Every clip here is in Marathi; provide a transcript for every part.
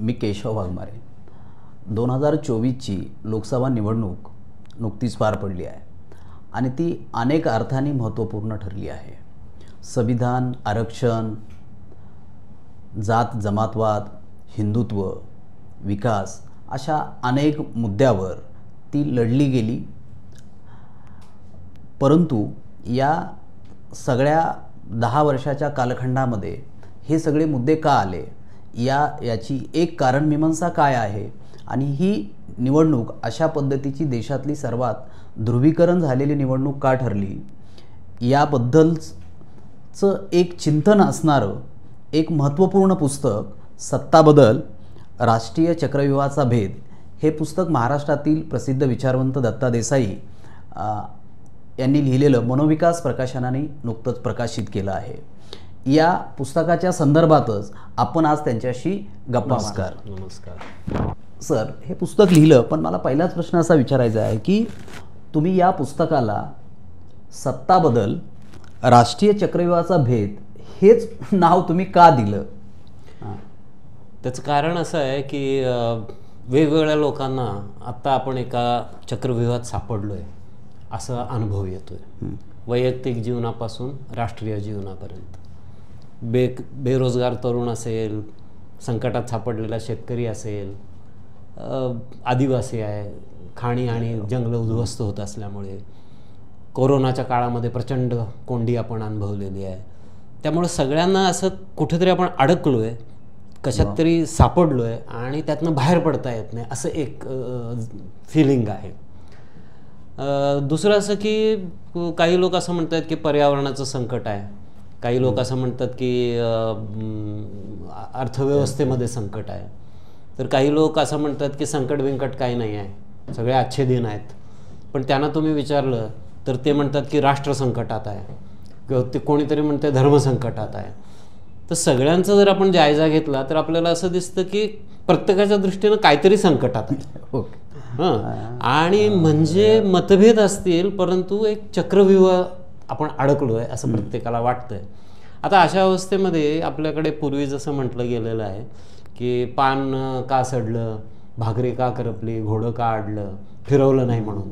मी केशव वाघमारे. 2024ची लोकसभा निवडणूक नुकतीच पार पडली आहे आणि ती अनेक अर्थाने महत्त्वपूर्ण ठरली आहे. संविधान, आरक्षण, जात जमातवाद, हिंदुत्व, विकास अशा अनेक मुद्द्यावर ती लढली गेली. परंतु या सगळ्या 10 वर्षाच्या कालखंडामध्ये हे सगळे मुद्दे का आले, याची एक कारणमीमांसा काय आहे आणि ही निवडणूक अशा पद्धतीची देशातली सर्वात ध्रुवीकरण झालेली निवडणूक का ठरली, याबद्दलचं एक चिंतन असणारं एक महत्त्वपूर्ण पुस्तक सत्ता बदल, राष्ट्रीय चक्रव्यूहाचा भेद हे पुस्तक महाराष्ट्रातील प्रसिद्ध विचारवंत दत्ता देसाई यांनी लिहिलेलं मनोविकास प्रकाशनाने नुकतंच प्रकाशित केलं आहे. या पुस्तकाच्या संदर्भातच आपण आज त्यांच्याशी गप्पा मारणार. नमस्कार सर, हे पुस्तक लिहिलं, पण मला पहिलाच प्रश्न असा विचारायचा आहे की तुम्ही या पुस्तकाला सत्ता बदल, राष्ट्रीय चक्रव्यूहाचा भेद हेच नाव तुम्ही का दिलं? त्याचं कारण असं आहे की वेगवेगळ्या लोकांना आत्ता आपण एका चक्रव्यूहात सापडलो आहे असा अनुभव येतोय. वैयक्तिक जीवनापासून राष्ट्रीय जीवनापर्यंत. बेरोजगार तरुण असेल, संकटात सापडलेला शेतकरी असेल, आदिवासी आहे, खाणी आणि जंगलं उद्ध्वस्त होत असल्यामुळे, कोरोनाच्या काळामध्ये प्रचंड कोंडी आपण अनुभवलेली आहे. त्यामुळे सगळ्यांना असं कुठेतरी आपण अडकलो आहे, कशात तरी सापडलो आहे आणि त्यातनं बाहेर पडता येत नाही असं एक फिलिंग आहे. दुसरं असं की काही लोक असं म्हणतात की पर्यावरणाचं संकट आहे, काही लोक असं म्हणतात की अर्थव्यवस्थेमध्ये संकट आहे, तर काही लोक असं म्हणतात की संकट बिंकट काही नाही आहे, सगळे अच्छे दिन आहेत. पण त्यांना तुम्ही विचारलं तर ते म्हणतात की राष्ट्र संकटात आहे, किंवा ते कोणीतरी म्हणते धर्मसंकटात आहे. तर सगळ्यांचा जर आपण जायजा घेतला तर आपल्याला असं दिसतं की प्रत्येकाच्या दृष्टीनं काहीतरी संकटात आहे. आणि म्हणजे मतभेद असतील परंतु एक चक्रव्यूह आपण अडकलो आहे असं प्रत्येकाला वाटतंय. आता अशा अवस्थेमध्ये आपल्याकडे पूर्वी जसं म्हटलं गेलेलं आहे की पान का सडलं, भाकरी का करपली, घोडं का अडलं, फिरवलं नाही म्हणून,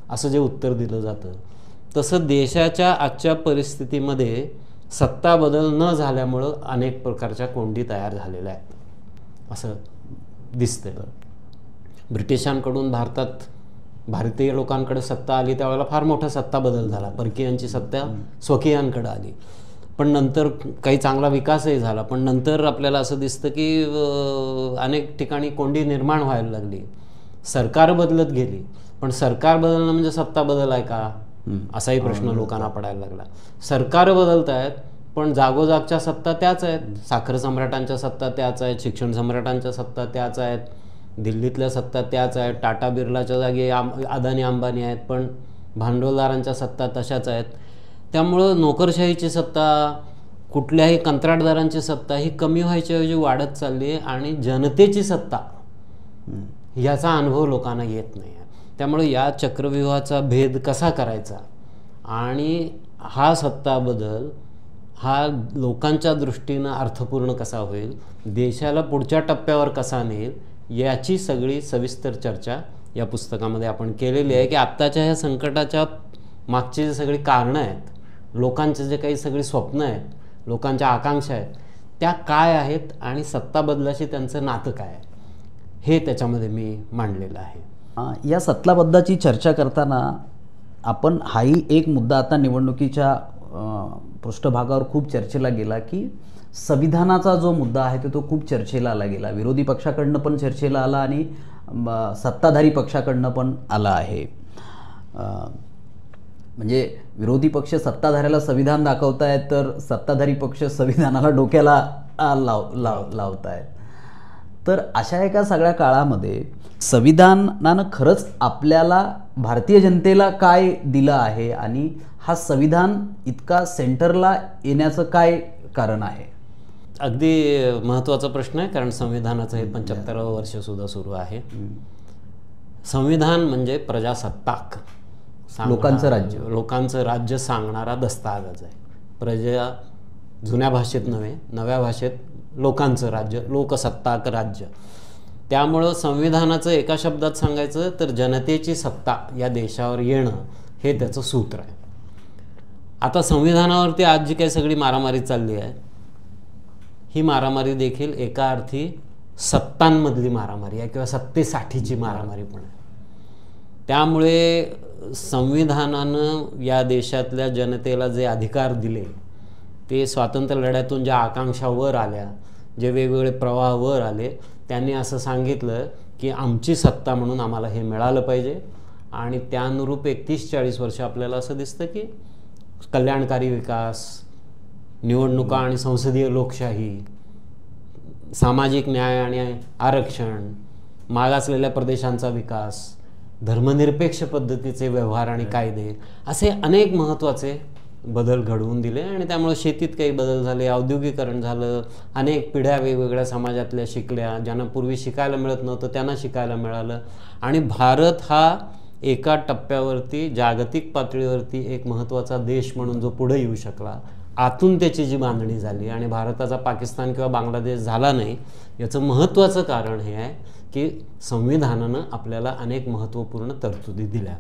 असं जे उत्तर दिलं जातं, तसं देशाच्या आजच्या परिस्थितीमध्ये सत्ता बदल न झाल्यामुळं अनेक प्रकारच्या कोंडी तयार झालेल्या आहेत असं दिसतंय. ब्रिटिशांकडून भारतीय लोकांकडे सत्ता आली त्यावेळेला फार मोठा सत्ता बदल झाला, परकीयांची सत्ता स्वकीयांकडे आली. पण नंतर काही चांगला विकासही झाला, पण नंतर आपल्याला असं दिसतं की अनेक ठिकाणी कोंडी निर्माण व्हायला लागली. सरकार बदलत गेली, पण सरकार बदलणं म्हणजे सत्ता बदल आहे का असाही प्रश्न लोकांना पडायला लागला. सरकार बदलत आहेत पण जागोजागच्या सत्ता त्याच आहेत. साखर सम्राटांच्या सत्ता त्याच आहेत, शिक्षण सम्राटांच्या सत्ता त्याच आहेत, दिल्लीतल्या सत्ता त्याच आहेत, टाटा बिर्लाच्या जागी अदानी अंबानी आहेत, पण भांडवलदारांच्या सत्ता तशाच आहेत. त्यामुळं नोकरशाहीची सत्ता, कुठल्याही कंत्राटदारांची सत्ता ही कमी व्हायच्या ऐवजी वाढत चालली आहे आणि जनतेची सत्ता याचा अनुभव लोकांना येत नाही आहे. त्यामुळे या चक्रव्यूहाचा भेद कसा करायचा आणि हा सत्ता बदल हा लोकांच्या दृष्टीनं अर्थपूर्ण कसा होईल, देशाला पुढच्या टप्प्यावर कसा नेईल, याची सगळी सविस्तर चर्चा या पुस्तकामध्ये आपण केलेली आहे. की आत्ताच्या ह्या संकटाच्या मागची जी सगळी कारणं आहेत, लोकांचे जे काही सगळी स्वप्न आहेत, लोकांच्या आकांक्षा आहेत, त्या काय आहेत आणि सत्ता बदलाशी त्यांचं नातं काय आहे हे त्याच्यामध्ये मी मांडलेलं आहे. या सत्ता बदलाची चर्चा करताना आपण हाही एक मुद्दा आता निवडणुकीच्या पृष्ठभागावर खूप चर्चेला गेला की संविधानाचा जो मुद्दा आहे तो खूप चर्चेला आला गेला. विरोधी पक्षाकडनं पण चर्चेला आला आणि सत्ताधारी पक्षाकडनं पण आला आहे. म्हणजे विरोधी पक्ष सत्ताधाऱ्याला संविधान दाखवतायत तर सत्ताधारी पक्ष संविधानाला डोक्याला लावतायत. तर अशा एका सगळ्या काळामध्ये संविधानानं खरंच आपल्याला, भारतीय जनतेला काय दिलं आहे आणि हा संविधान इतका सेंटरला येण्याचं काय कारण आहे? अगदी महत्त्वाचा प्रश्न आहे, कारण संविधानाचं हे 75वं वर्ष सुद्धा सुरू आहे. संविधान म्हणजे प्रजासत्ताक, लोकांचं राज्य सांगणारा दस्तऐवज आहे. प्रजा जुन्या भाषेत नव्हे, नव्या भाषेत लोकांचं राज्य, लोकसत्ताक राज्य. त्यामुळं संविधानाचं एका शब्दात सांगायचं तर जनतेची सत्ता या देशावर येणं हे त्याचं सूत्र आहे. आता संविधानावरती आज जी काही सगळी मारामारी चालली आहे, ही मारामारी देखील एका अर्थी सत्तांमधली मारामारी आहे किंवा सत्तेसाठीची मारामारी पण आहे. त्यामुळे संविधानानं या देशातल्या जनतेला जे अधिकार दिले, ते स्वातंत्र्य लढ्यातून ज्या आकांक्षा वर आल्या, जे वेगवेगळे प्रवाह वर आले, त्यांनी असं सांगितलं की आमची सत्ता म्हणून आम्हाला हे मिळालं पाहिजे. आणि त्यानुरूप 30-40 वर्ष आपल्याला असं दिसतं की कल्याणकारी विकास, निवडणुका आणि संसदीय लोकशाही, सामाजिक न्याय आणि आरक्षण, मागासलेल्या प्रदेशांचा विकास, धर्मनिरपेक्ष पद्धतीचे व्यवहार आणि कायदे, असे अनेक महत्त्वाचे बदल घडवून दिले. आणि त्यामुळे शेतीत काही बदल झाले, औद्योगिकरण झालं, अनेक पिढ्या वेगवेगळ्या समाजातल्या शिकल्या, ज्यांना पूर्वी शिकायला मिळत नव्हतं त्यांना शिकायला मिळालं. आणि भारत हा एका टप्प्यावरती जागतिक पातळीवरती एक महत्त्वाचा देश म्हणून जो पुढे येऊ शकला, आतून त्याची जी बांधणी झाली आणि भारताचा पाकिस्तान किंवा बांगलादेश झाला नाही, याचं महत्त्वाचं कारण हे आहे की संविधानानं आपल्याला अनेक महत्त्वपूर्ण तरतुदी दिल्या.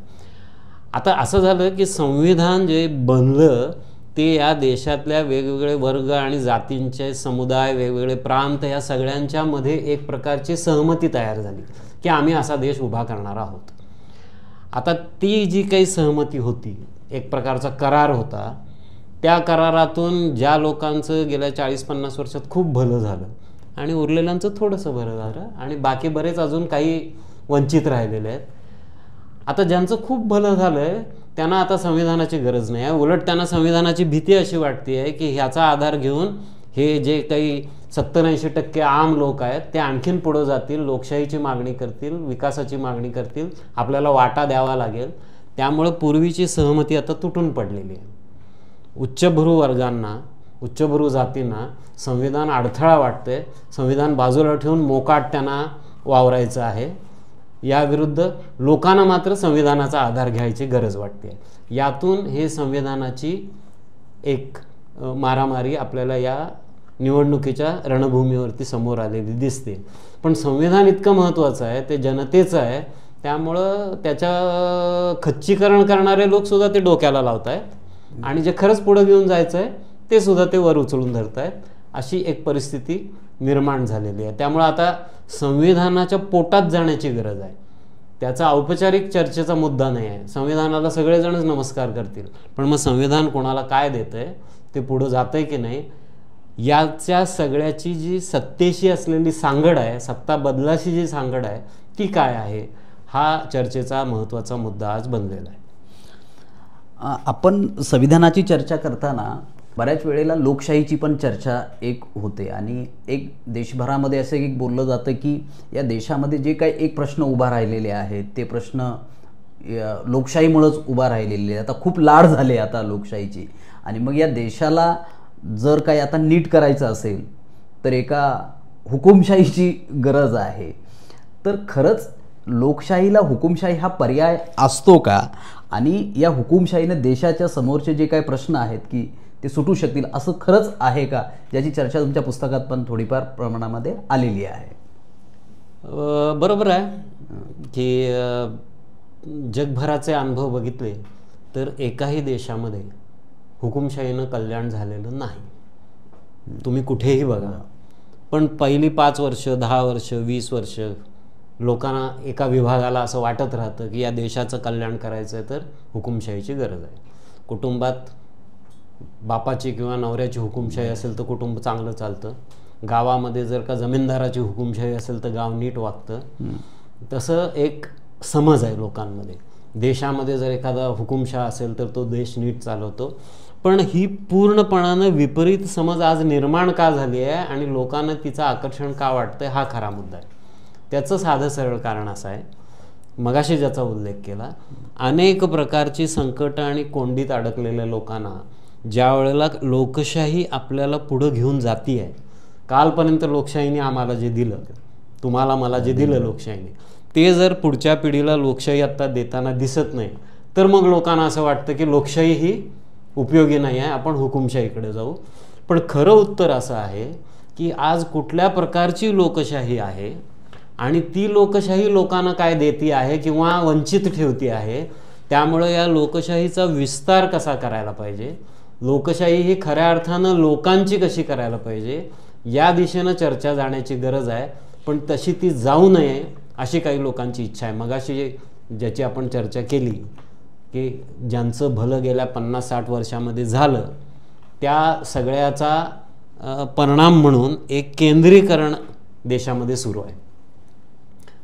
आता असं झालं की संविधान जे बनलं ते या देशातल्या वेगवेगळे वर्ग आणि जातींचे समुदाय, वेगवेगळे प्रांत, या सगळ्यांच्यामध्ये एक प्रकारची सहमती तयार झाली की आम्ही असा देश उभा करणार आहोत. आता ती जी काही सहमती होती, एक प्रकारचा करार होता, त्या करारातून ज्या लोकांचं गेल्या 40-50 वर्षात खूप भलं झालं आणि उरलेल्यांचं थोडंसं बरं झालं आणि बाकी बरेच अजून काही वंचित राहिलेले आहेत. आता ज्यांचं खूप भलं झालं आहे त्यांना आता संविधानाची गरज नाही आहे, उलट त्यांना संविधानाची भीती अशी वाटते आहे की ह्याचा आधार घेऊन हे जे काही 70-80% आम लोक आहेत ते आणखीन पुढं जातील, लोकशाहीची मागणी करतील, विकासाची मागणी करतील, आपल्याला वाटा द्यावा लागेल. त्यामुळं पूर्वीची सहमती आता तुटून पडलेली आहे. उच्चभ्रू वर्गांना, उच्चभ्रू जातींना संविधान अडथळा वाटते, संविधान बाजूला ठेवून मोकाट त्यांना वावरायचं आहे. याविरुद्ध लोकांना मात्र संविधानाचा आधार घ्यायची गरज वाटते. यातून हे संविधानाची एक मारामारी आपल्याला या निवडणुकीच्या रणभूमीवरती समोर आलेली दिसते. पण संविधान इतकं महत्त्वाचं आहे, ते जनतेचं आहे, त्यामुळं त्याच्या खच्चीकरण करणारे लोकसुद्धा ते डोक्याला लावत आहेत आणि जे खरंच पुढं घेऊन जायचं आहे ते सुद्धा ते वर उचलून धरत आहेत. अशी एक परिस्थिती निर्माण झालेली आहे. त्यामुळे आता संविधानाच्या पोटात जाण्याची गरज आहे. त्याचा औपचारिक चर्चेचा मुद्दा नाही आहे. संविधानाला सगळेजणच नमस्कार करतील, पण मग संविधान कोणाला काय देतंय, ते पुढं जातंय की नाही, याच्या सगळ्याची जी सत्तेशी असलेली सांगड आहे, सत्ता बदलाशी जी सांगड आहे, ती काय आहे, हा चर्चेचा महत्त्वाचा मुद्दा आज बनलेला आहे. आपण संविधानाची चर्चा करताना बऱ्याच वेळेला लोकशाहीची पण चर्चा एक होते आणि एक देशभरामध्ये असं एक बोललं जातं की या देशामध्ये जे काही एक प्रश्न उभा राहिलेले आहेत ते प्रश्न लोकशाहीमुळेच उभा राहिलेले आहेत. आता खूप लाड झाले आता लोकशाहीची आणि मग या देशाला जर काही आता नीट करायचं असेल तर एका हुकुमशाहीची गरज आहे. तर खरंच लोकशाहीला हुकुमशाही हा पर्याय असतो का आणि या हुकुमशाहीने देशाच्या समोरचे जे काही प्रश्न आहेत की ते सुटू शकतील असं खरंच आहे का, ज्याची चर्चा तुमच्या पुस्तकात पण थोडीफार प्रमाणामध्ये आलेली आहे. बरोबर आहे की जगभराचे अनुभव बघितले तर एकाही देशामध्ये हुकुमशाहीनं कल्याण झालेलं नाही. तुम्ही कुठेही बघा, पण पहिली 5 वर्ष, 10 वर्ष, 20 वर्ष लोकांना एका विभागाला असं वाटत राहतं की या देशाचं कल्याण करायचं आहे तर हुकुमशाहीची गरज आहे. कुटुंबात बापाची किंवा नवऱ्याची हुकुमशाही असेल तर कुटुंब चांगलं चालतं. गावामध्ये जर का जमीनदाराची हुकुमशाही असेल तर गाव नीट वागतं. तसं एक समज आहे लोकांमध्ये. देशामध्ये जर एखादा हुकुमशाह असेल तर तो देश नीट चालवतो. पण ही पूर्णपणानं विपरीत समज आज निर्माण का झाली आहे आणि लोकांना तिचं आकर्षण का वाटतंय, हा खरा मुद्दा आहे. त्याचं साधं सरळ कारण असं आहे, मगाशी ज्याचा उल्लेख केला, अनेक प्रकारची संकटं आणि कोंडीत अडकलेल्या लोकांना ज्या वेळेला लोकशाही आपल्याला पुढं घेऊन जाती आहे, कालपर्यंत लोकशाहीने आम्हाला जे दिलं, तुम्हाला मला जे दिलं लोकशाहीने, ते जर पुढच्या पिढीला लोकशाही आत्ता देताना दिसत नाही तर मग लोकांना असं वाटतं की लोकशाही ही उपयोगी नाही आहे, आपण हुकुमशाहीकडे जाऊ. पण खरं उत्तर असं आहे की आज कुठल्या प्रकारची लोकशाही आहे आणि ती लोकशाही लोकांना काय देती आहे किंवा वंचित ठेवती आहे. त्यामुळे या लोकशाहीचा विस्तार कसा करायला पाहिजे, लोकशाही ही खऱ्या अर्थानं लोकांची कशी करायला पाहिजे, या दिशेनं चर्चा जाण्याची गरज आहे. पण तशी ती जाऊ नये अशी काही लोकांची इच्छा आहे. मगाशी ज्याची आपण चर्चा केली की ज्यांचं भलं गेल्या 50-60 वर्षामध्ये झालं, त्या सगळ्याचा परिणाम म्हणून एक केंद्रीकरण देशामध्ये सुरू आहे.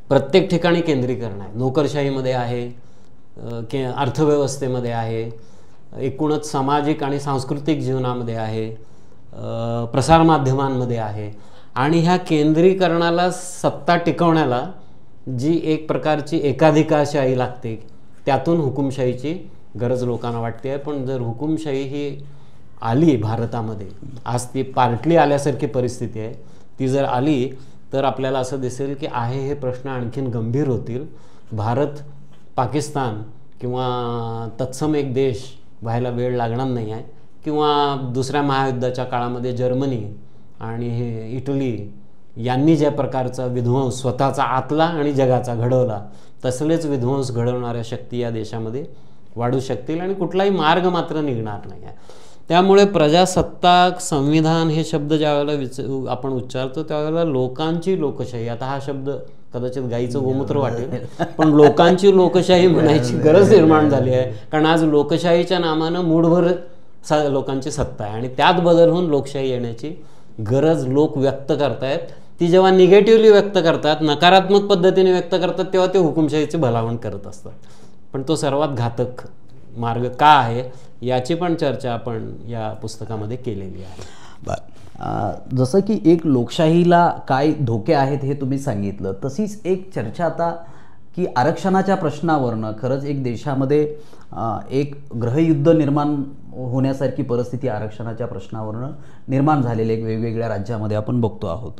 प्रत्येक ठिकाणी केंद्रीकरण आहे. नोकरशाहीमध्ये आहे, अर्थव्यवस्थेमध्ये आहे, एकूणच सामाजिक आणि सांस्कृतिक जीवनामध्ये आहे, प्रसारमाध्यमांमध्ये आहे. आणि ह्या केंद्रीकरणाला सत्ता टिकवण्याला जी एक प्रकारची एकाधिकारशाही लागते, त्यातून हुकुमशाहीची गरज लोकांना वाटते आहे. पण जर हुकुमशाही ही आली भारतामध्ये, आज ती पार्टली आल्यासारखी परिस्थिती आहे, ती जर आली तर आपल्याला असं दिसेल की आहे हे प्रश्न आणखीन गंभीर होतील. भारत पाकिस्तान किंवा तत्सम एक देश व्हायला वेळ लागणार नाही आहे. किंवा दुसऱ्या महायुद्धाच्या काळामध्ये जर्मनी आणि हे इटली यांनी ज्या प्रकारचा विध्वंस स्वतःचा आतला आणि जगाचा घडवला, तसलेच विध्वंस घडवणाऱ्या शक्ती या देशामध्ये वाढू शकतील आणि कुठलाही मार्ग मात्र निघणार नाही आहे. त्यामुळे प्रजासत्ताक संविधान हे शब्द ज्यावेळेला आपण उच्चारतो त्यावेळेला लोकांची लोकशाही, आता हा शब्द कदाचित गाईचं गोमूत्र वाटेल, पण लोकांची लोकशाही म्हणायची गरज निर्माण झाली आहे. कारण आज लोकशाहीच्या नामानं मूठभर लोकांची सत्ता आहे आणि त्यात बदल होऊन लोकशाही येण्याची गरज लोक व्यक्त करतायत. ती जेव्हा निगेटिव्हली व्यक्त करतात, नकारात्मक पद्धतीने व्यक्त करतात, तेव्हा ते हुकुमशाहीचे भलावण करत असतात. पण तो सर्वात घातक मार्ग का आहे याची पण चर्चा आपण या पुस्तकामध्ये केलेली आहे. बरं, जसं की एक लोकशाहीला काय धोके आहेत हे तुम्ही सांगितलं, तशीच एक चर्चा आता की आरक्षणाच्या प्रश्नावरनं खरंच एक देशामध्ये एक गृहयुद्ध निर्माण होण्यासारखी परिस्थिती आरक्षणाच्या प्रश्नावरनं निर्माण झालेली एक वेगवेगळ्या राज्यामध्ये आपण बघतो आहोत.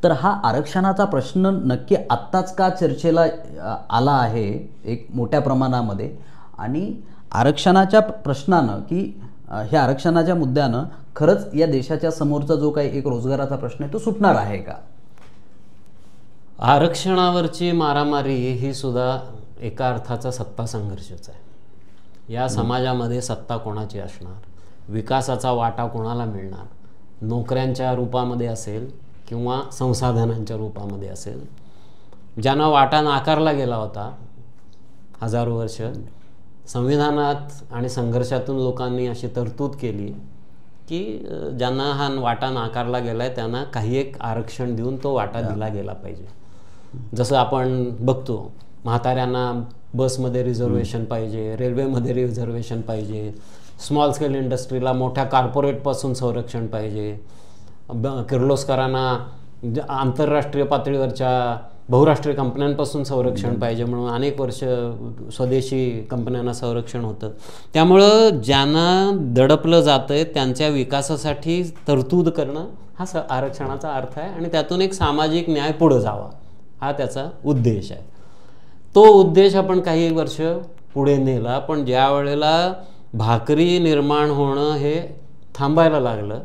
तर हा आरक्षणाचा प्रश्न नक्की आत्ताच का चर्चेला आला आहे एक मोठ्या प्रमाणामध्ये, आणि आरक्षणाच्या प्रश्नानं की ह्या आरक्षणाच्या मुद्द्यानं खरंच या देशाच्या समोरचा जो काही एक रोजगाराचा प्रश्न आहे तो सुटणार आहे का? आरक्षणावरची मारामारी ही सुद्धा एका अर्थाचा सत्ता संघर्षच आहे. या समाजामध्ये सत्ता कोणाची असणार, विकासाचा वाटा कोणाला मिळणार, नोकऱ्यांच्या रूपामध्ये असेल किंवा संसाधनांच्या रूपामध्ये असेल. ज्यांना वाटा नाकारला गेला होता हजारो वर्ष, संविधानात आणि संघर्षातून लोकांनी अशी तरतूद केली की ज्यांना हा वाटा नाकारला गेला आहे त्यांना काही एक आरक्षण देऊन तो वाटा दिला गेला पाहिजे. जसं आपण बघतो म्हाताऱ्यांना बसमध्ये रिझर्वेशन पाहिजे, रेल्वेमध्ये रिझर्वेशन पाहिजे, स्मॉल स्केल इंडस्ट्रीला मोठ्या कॉर्पोरेटपासून संरक्षण पाहिजे, किर्लोस्करांना आंतरराष्ट्रीय पातळीवरच्या बहुराष्ट्रीय कंपन्यांपासून संरक्षण पाहिजे, म्हणून अनेक वर्ष स्वदेशी कंपन्यांना संरक्षण होतं. त्यामुळं ज्यांना दडपलं जातं आहे त्यांच्या विकासासाठी तरतूद करणं हा आरक्षणाचा अर्थ आहे आणि त्यातून एक सामाजिक न्याय पुढं जावा हा त्याचा उद्देश आहे. तो उद्देश आपण काही वर्ष पुढे नेला, पण ज्या वेळेला भाकरी निर्माण होणं हे थांबायला लागलं,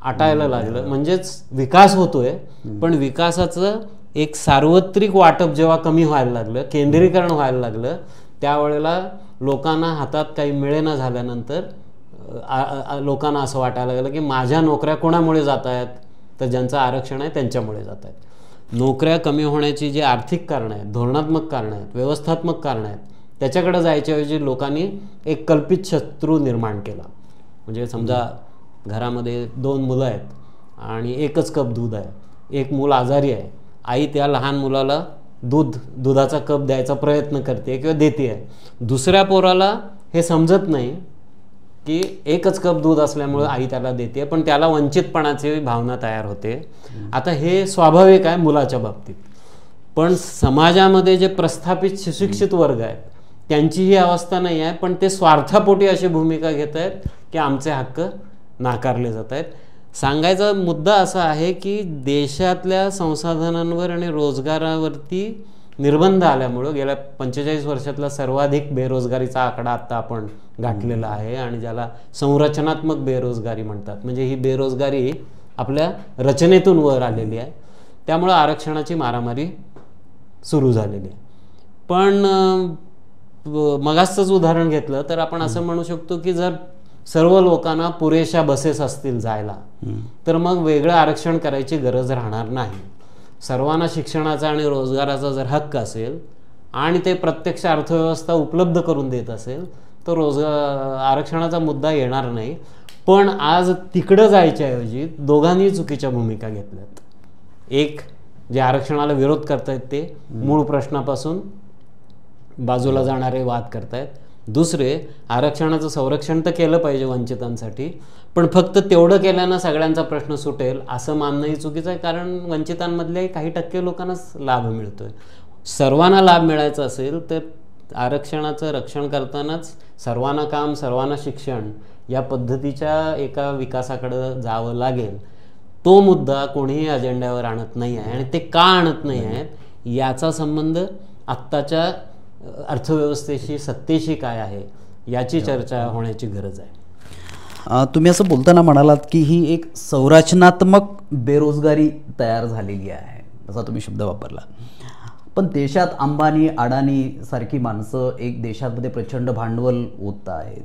आटायला लागलं, म्हणजेच विकास होतोय पण विकासाचं एक सार्वत्रिक वाटप जेव्हा कमी व्हायला लागलं, केंद्रीकरण व्हायला लागलं, त्यावेळेला लोकांना हातात काही मिळेना झाल्यानंतर लोकांना असं वाटायला लागलं की माझ्या नोकऱ्या कोणामुळे जात आहेत, तर ज्यांचं आरक्षण आहे त्यांच्यामुळे जात आहेत. नोकऱ्या कमी होण्याची जी आर्थिक कारणं आहेत, धोरणात्मक कारणं आहेत, व्यवस्थात्मक कारणं आहेत, त्याच्याकडे जायच्याऐवजी लोकांनी एक कल्पित शत्रू निर्माण केला. म्हणजे समजा घरामध्ये 2 मुलं आहेत आणि एकच कप दूध आहे, एक मूल आजारी आहे, आई त्या लहान मुलाला दुधाचा कप द्यायचा प्रयत्न करते किंवा देते आहे. दुसऱ्या पोराला हे समजत नाही की एकच कप दूध असल्यामुळे आई त्याला देते, पण त्याला वंचितपणाची भावना तयार होते. आता हे स्वाभाविक आहे मुलाच्या बाबतीत, पण समाजामध्ये जे प्रस्थापित सुशिक्षित वर्ग आहेत त्यांची ही अवस्था नाही आहे, पण ते स्वार्थापोटी अशी भूमिका घेत आहेत की आमचे हक्क नाकारले जात आहेत. सांगायचा मुद्दा असा आहे की देशातल्या संसाधनांवर आणि रोजगारावरती निर्बंध आल्यामुळं गेल्या 45 वर्षातला सर्वाधिक बेरोजगारीचा आकडा आत्ता आपण गाठलेला आहे आणि ज्याला संरचनात्मक बेरोजगारी म्हणतात. म्हणजे ही बेरोजगारी आपल्या रचनेतून वर आलेली आहे. त्यामुळं आरक्षणाची मारामारी सुरू झालेली आहे. पण मगाचंच उदाहरण घेतलं तर आपण असं म्हणू शकतो की जर सर्व लोकांना पुरेशा बसेस असतील जायला तर मग वेगळं आरक्षण करायची गरज राहणार नाही. सर्वांना शिक्षणाचा आणि रोजगाराचा जर हक्क असेल आणि ते प्रत्यक्ष अर्थव्यवस्था उपलब्ध करून देत असेल तर आरक्षणाचा मुद्दा येणार नाही. पण आज तिकडं जायच्याऐवजी दोघांनी चुकीच्या भूमिका घेतल्यात. एक जे आरक्षणाला विरोध करतायत ते मूळ प्रश्नापासून बाजूला जाणारे वाद करतायत. दुसरे आरक्षणाचं संरक्षण तर केलं पाहिजे वंचितांसाठी, पण फक्त तेवढं केल्यानं सगळ्यांचा प्रश्न सुटेल असं मानणंही चुकीचं आहे. कारण वंचितांमधले काही टक्के लोकांनाच लाभ मिळतोय. सर्वांना लाभ मिळायचा असेल तर आरक्षणाचं रक्षण करतानाच सर्वांना काम सर्वांना शिक्षण या पद्धतीच्या एका विकासाकडे जावं लागेल. तो मुद्दा कोणीही अजेंड्यावर आणत नाही आहे आणि ते का आणत नाही आहेत याचा संबंध आत्ताच्या अर्थव्यवस्थेशी सत्तेशी काय आहे याची चर्चा होण्याची गरज आहे. तुम्ही असं बोलताना म्हणालात की ही एक संरचनात्मक बेरोजगारी तयार झालेली आहे असा तुम्ही शब्द वापरला. पण देशात अंबानी अडाणी सारखी माणसं एक देशामध्ये प्रचंड भांडवल ओतत आहेत.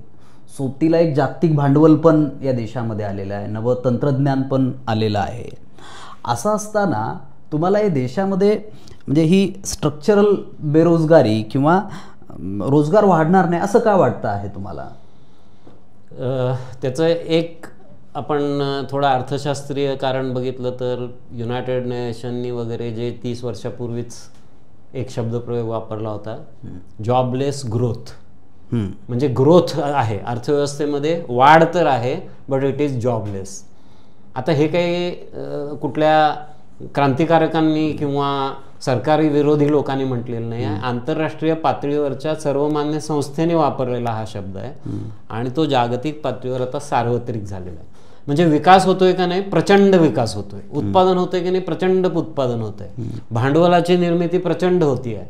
सोबतीला एक जागतिक भांडवल पण या देशामध्ये आलेलं आहे, नवं तंत्रज्ञान पण आलेलं आहे. असं असताना तुम्हाला या देशामध्ये म्हणजे ही स्ट्रक्चरल बेरोजगारी किंवा रोजगार वाढणार नाही असं का वाटतं आहे तुम्हाला? त्याचं एक आपण थोडं अर्थशास्त्रीय कारण बघितलं तर युनायटेड नेशननी वगैरे जे 30 वर्षापूर्वीच एक शब्दप्रयोग वापरला होता, जॉबलेस ग्रोथ. म्हणजे ग्रोथ आहे अर्थव्यवस्थेमध्ये, वाढ तर आहे बट इट इज जॉबलेस. आता हे काही कुठल्या क्रांतिकारकांनी किंवा सरकारी विरोधी लोकांनी म्हटलेलं नाही आहे. आंतरराष्ट्रीय पातळीवरच्या सर्वमान्य संस्थेने वापरलेला हा शब्द आहे आणि तो जागतिक पातळीवर आता सार्वत्रिक झालेला आहे. म्हणजे विकास होतोय का नाही? प्रचंड विकास होतोय. उत्पादन होतंय की नाही? प्रचंड उत्पादन होतंय. भांडवलाची निर्मिती प्रचंड होती आहे.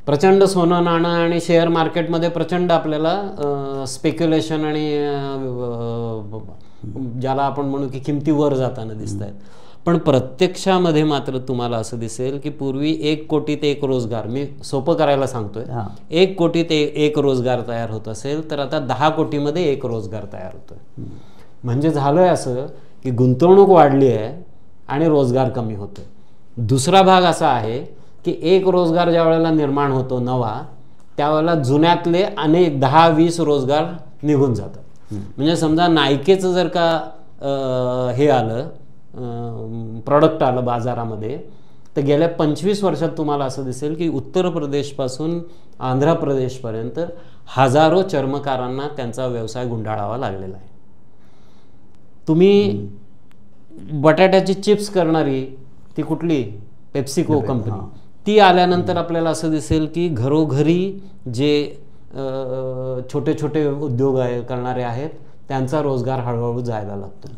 प्रचंड सोनं नाणं आणि शेअर मार्केटमध्ये प्रचंड आपल्याला स्पेक्युलेशन आणि ज्याला आपण म्हणू की किमती वर जाताना दिसत आहेत. पण प्रत्यक्षामध्ये मात्र तुम्हाला असं दिसेल की पूर्वी 1 कोटीत 1 रोजगार, मी सोपं करायला सांगतोय, 1 कोटीत 1 रोजगार तयार होत असेल तर आता 10 कोटीमध्ये 1 रोजगार तयार होतोय. म्हणजे झालंय असं की गुंतवणूक वाढली आहे आणि रोजगार कमी होतोय. दुसरा भाग असा आहे की 1 रोजगार ज्या वेळेला निर्माण होतो नवा, त्यावेळेला जुन्यातले अनेक 10-20 रोजगार निघून जातात. म्हणजे समजा नायकेचं जर का हे आलं प्रॉडक्ट आलं बाजारामध्ये तर गेल्या 25 वर्षात तुम्हाला असं दिसेल की उत्तर प्रदेशपासून आंध्र प्रदेशपर्यंत हजारो चर्मकारांना त्यांचा व्यवसाय गुंडाळावा लागलेला आहे. तुम्ही बटाट्याची चिप्स करणारी ती कुठली पेप्सिको कंपनी, ती आल्यानंतर आपल्याला असं दिसेल की घरोघरी जे छोटे छोटे उद्योग करणारे आहेत त्यांचा रोजगार हळूहळू जायला लागतो.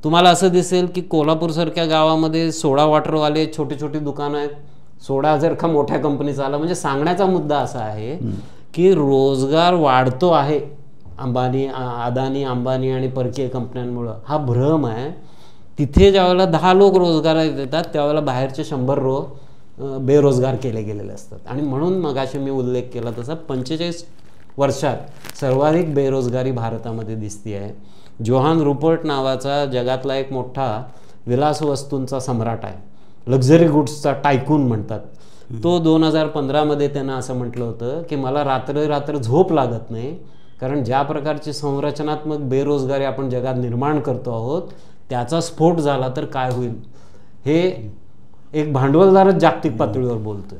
तुम्हाला असं दिसेल की कोल्हापूरसारख्या गावामध्ये सोडा वॉटरवाले छोटे छोटे दुकानं आहेत. सोडा जर का मोठ्या कंपनीचा आला, म्हणजे सांगण्याचा मुद्दा असा आहे की रोजगार वाढतो आहे अदानी अंबानी आणि परकीय कंपन्यांमुळं, हा भ्रम आहे. तिथे ज्यावेळेला 10 लोक रोजगार देतात त्यावेळेला बाहेरचे 100 बेरोजगार केले गेलेले असतात. आणि म्हणून मगाशी मी उल्लेख केला तसा 45 वर्षात सर्वाधिक बेरोजगारी भारतामध्ये दिसते आहे. जोहान रुपर्ट नावाचा जगातला एक मोठा विलास वस्तूंचा सम्राट आहे, लक्झरी गुड्सचा टायकून म्हणतात, तो 2015 त्यानं असं म्हटलं होतं की मला रात्र झोप लागत नाही, कारण ज्या प्रकारची संरचनात्मक बेरोजगारी आपण जगात निर्माण करतो आहोत त्याचा स्फोट झाला तर काय होईल. हे एक भांडवलदारच जागतिक पातळीवर बोलतोय.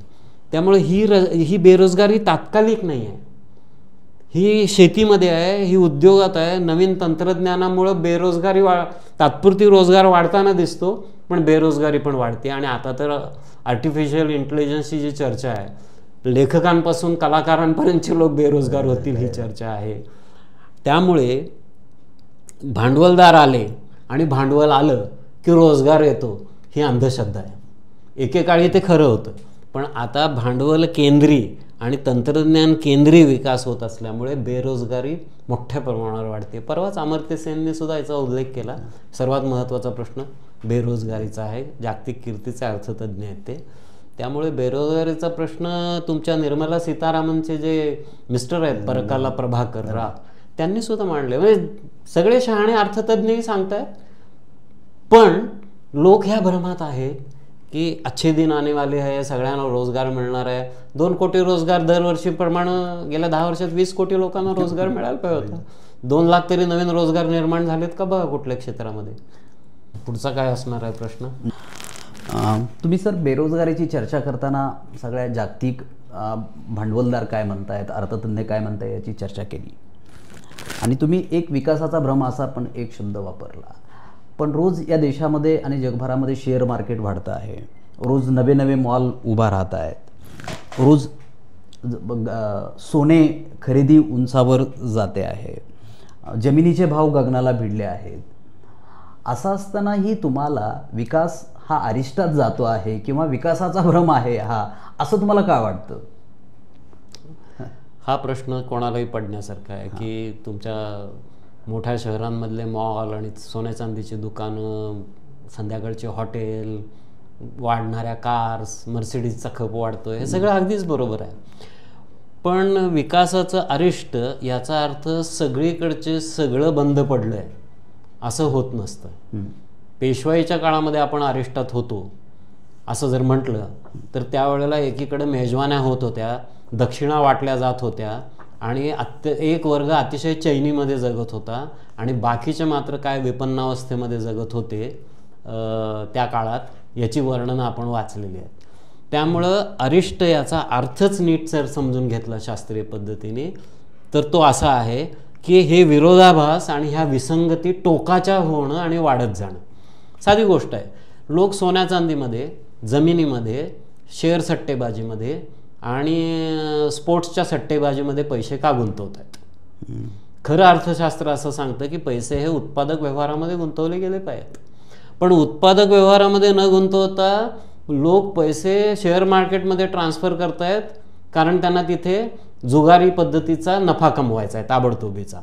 त्यामुळे ही बेरोजगारी तात्कालिक नाही आहे, ही शेतीमध्ये आहे, ही उद्योगात आहे. नवीन तंत्रज्ञानामुळे बेरोजगारी तात्पुरती रोजगार वाढताना दिसतो पण बेरोजगारी पण वाढते. आणि आता तर आर्टिफिशियल इंटेलिजन्सची जी चर्चा आहे, लेखकांपासून कलाकारांपर्यंतचे लोक बेरोजगार होतील ही चर्चा आहे. त्यामुळे भांडवलदार आले आणि भांडवल आलं की रोजगार येतो ही अंधश्रद्धा आहे. एकेकाळी ते खरं होतं, पण आता भांडवल केंद्री आणि तंत्रज्ञान केंद्रीय विकास होत असल्यामुळे बेरोजगारी मोठ्या प्रमाणावर वाढते. परवाच अमर्त्य सेनने सुद्धा याचा उल्लेख केला. सर्वात महत्त्वाचा प्रश्न बेरोजगारीचा आहे. जागतिक कीर्तीचे अर्थतज्ज्ञ आहेत ते. त्यामुळे बेरोजगारीचा प्रश्न तुमच्या निर्मला सीतारामनचे जे मिस्टर आहेत परकाला प्रभाकर राव त्यांनी सुद्धा मांडले. म्हणजे सगळे शहाणे अर्थतज्ञही सांगतायत. पण लोक ह्या भ्रमात आहेत की अच्छे दिन आने वाले आहे, सगळ्यांना रोजगार मिळणार आहे. 2 कोटी रोजगार दरवर्षीप्रमाणे गेल्या 10 वर्षात 20 कोटी लोकांना रोजगार मिळायला पाहिजे होता. 2 लाख तरी नवीन रोजगार निर्माण झालेत का बघा कुठल्या क्षेत्रामध्ये. पुढचा काय असणार आहे प्रश्न. तुम्ही सर बेरोजगारीची चर्चा करताना सगळ्या जागतिक भांडवलदार काय म्हणतायत, अर्थतज्ञ काय म्हणताय याची चर्चा केली आणि तुम्ही एक विकासाचा भ्रम असा पण एक शब्द वापरला. पण रोज या देशामध्ये आणि जगभरामध्ये शेअर मार्केट वाढतं आहे, रोज नवे नवे मॉल उभा राहत आहेत, रोज सोने खरेदी उंचावर जाते आहे, जमिनीचे भाव गगनाला भिडले आहेत. असं असतानाही तुम्हाला विकास हा अरिष्टात जातो आहे किंवा विकासाचा भ्रम आहे हा, असं तुम्हाला काय वाटतं. हा प्रश्न कोणालाही पडण्यासारखा आहे की तुमच्या मोठ्या शहरांमधले मॉल आणि सोन्या चांदीची दुकानं, संध्याकाळचे हॉटेल, वाढणाऱ्या कार्स, मर्सिडीजचा खप वाढतोय, हे सगळं अगदीच बरोबर आहे. पण विकासाचं अरिष्ट याचा अर्थ सगळीकडचे सगळं बंद पडलं आहे असं होत नसतं. पेशवाईच्या काळामध्ये आपण अरिष्टात होतो असं जर म्हटलं तर त्यावेळेला एकीकडे मेजवान्या होत होत्या, दक्षिणा वाटल्या जात होत्या आणि एक वर्ग अतिशय चैनीमध्ये जगत होता आणि बाकीचे मात्र काय विपन्नावस्थेमध्ये जगत होते त्या काळात. याची वर्णनं आपण वाचलेली आहेत. त्यामुळं अरिष्ट याचा अर्थच नीट जर समजून घेतला शास्त्रीय पद्धतीने तर तो असा आहे की हे विरोधाभास आणि ह्या विसंगती टोकाच्या होणं आणि वाढत जाणं. साधी गोष्ट आहे. लोक सोन्या चांदीमध्ये, जमिनीमध्ये, शेअर सट्टेबाजीमध्ये आणि स्पोर्ट्सच्या सट्टेबाजीमध्ये पैसे का गुंतवत आहेत. खरं अर्थशास्त्र असं सांगतं की पैसे हे उत्पादक व्यवहारामध्ये गुंतवले गेले पाहिजेत. पण उत्पादक व्यवहारामध्ये न गुंतवता लोक पैसे शेअर मार्केटमध्ये ट्रान्सफर करतायत कारण त्यांना तिथे जुगारी पद्धतीचा नफा कमवायचा आहे ताबडतोबीचा.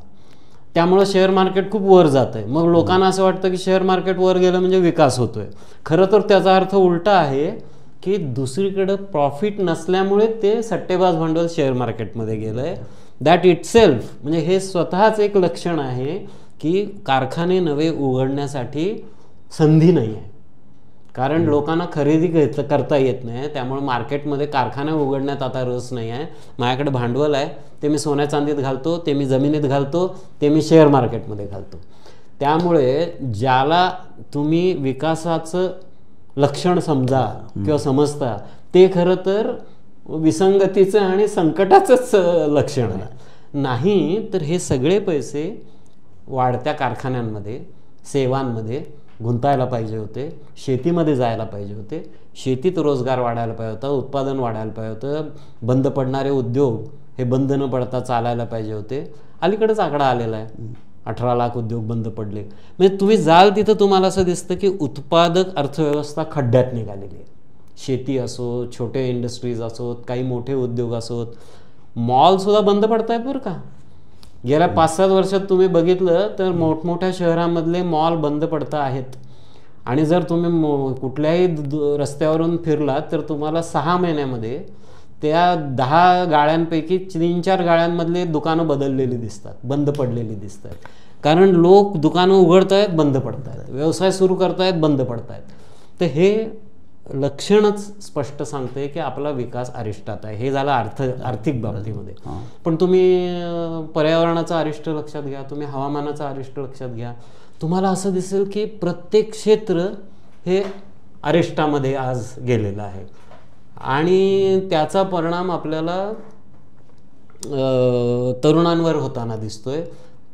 त्यामुळं शेअर मार्केट खूप वर जात आहे. मग लोकांना असं वाटतं की शेअर मार्केट वर गेलं म्हणजे विकास होतोय. खरं तर त्याचा अर्थ उलटा आहे की दुसरीकडं प्रॉफिट नसल्यामुळे ते सट्टेबाज भांडवल शेअर मार्केटमध्ये गेलं आहे. दॅट इटसेल्फ म्हणजे हे स्वतःच एक लक्षण आहे की कारखाने नवे उघडण्यासाठी संधी नाही आहे. कारण लोकांना खरेदी करता येत नाही, त्यामुळे मार्केटमध्ये कारखाने उघडण्यात आता रस नाही आहे. माझ्याकडे भांडवल आहे, ते मी सोन्या चांदीत घालतो, ते मी जमिनीत घालतो, ते मी शेअर मार्केटमध्ये घालतो. त्यामुळे ज्याला तुम्ही विकासाचं लक्षण समजा किंवा समजता ते खरं तर विसंगतीचं आणि संकटाचंच लक्षण आहे. नाही तर हे सगळे पैसे वाढत्या कारखान्यांमध्ये, सेवांमध्ये गुंतायला पाहिजे होते, शेतीमध्ये जायला पाहिजे होते, शेतीत रोजगार वाढायला पाहिजे होता, उत्पादन वाढायला पाहिजे होतं, बंद पडणारे उद्योग हे बंद न पडता चालायला पाहिजे होते. अलीकडेच आकडा आलेला आहे, 18 लाख उद्योग बंद पडले. म्हणजे तुम्ही जाल तिथं तुम्हाला असं दिसतं की उत्पादक अर्थव्यवस्था खड्ड्यात निघालेली आहे. शेती असो, छोटे इंडस्ट्रीज असोत, काही मोठे उद्योग असोत, मॉलसुद्धा बंद पडत आहेत बरं का. गेल्या 5-7 वर्षात तुम्ही बघितलं तर मोठमोठ्या शहरांमधले मॉल बंद पडता आहेत. आणि जर तुम्ही कुठल्याही रस्त्यावरून फिरलात तर तुम्हाला 6 महिन्यामध्ये त्या 10 गाळ्यांपैकी 3-4 गाळ्यांमधले दुकानं बदललेली दिसतात, बंद पडलेली दिसतात. कारण लोक दुकानं उघडत आहेत, बंद पडत आहेत, व्यवसाय सुरू करतायत, बंद पडत आहेत. तर हे लक्षणच स्पष्ट सांगते की आपला विकास अरिष्टात आहे. हे झालं आर्थिक बाबतीमध्ये. पण तुम्ही पर्यावरणाचा अरिष्ट लक्षात घ्या, तुम्ही हवामानाचा अरिष्ट लक्षात घ्या, तुम्हाला असं दिसेल की प्रत्येक क्षेत्र हे अरिष्टामध्ये आज गेलेलं आहे. आणि त्याचा परिणाम आपल्याला तरुणांवर होताना दिसतोय.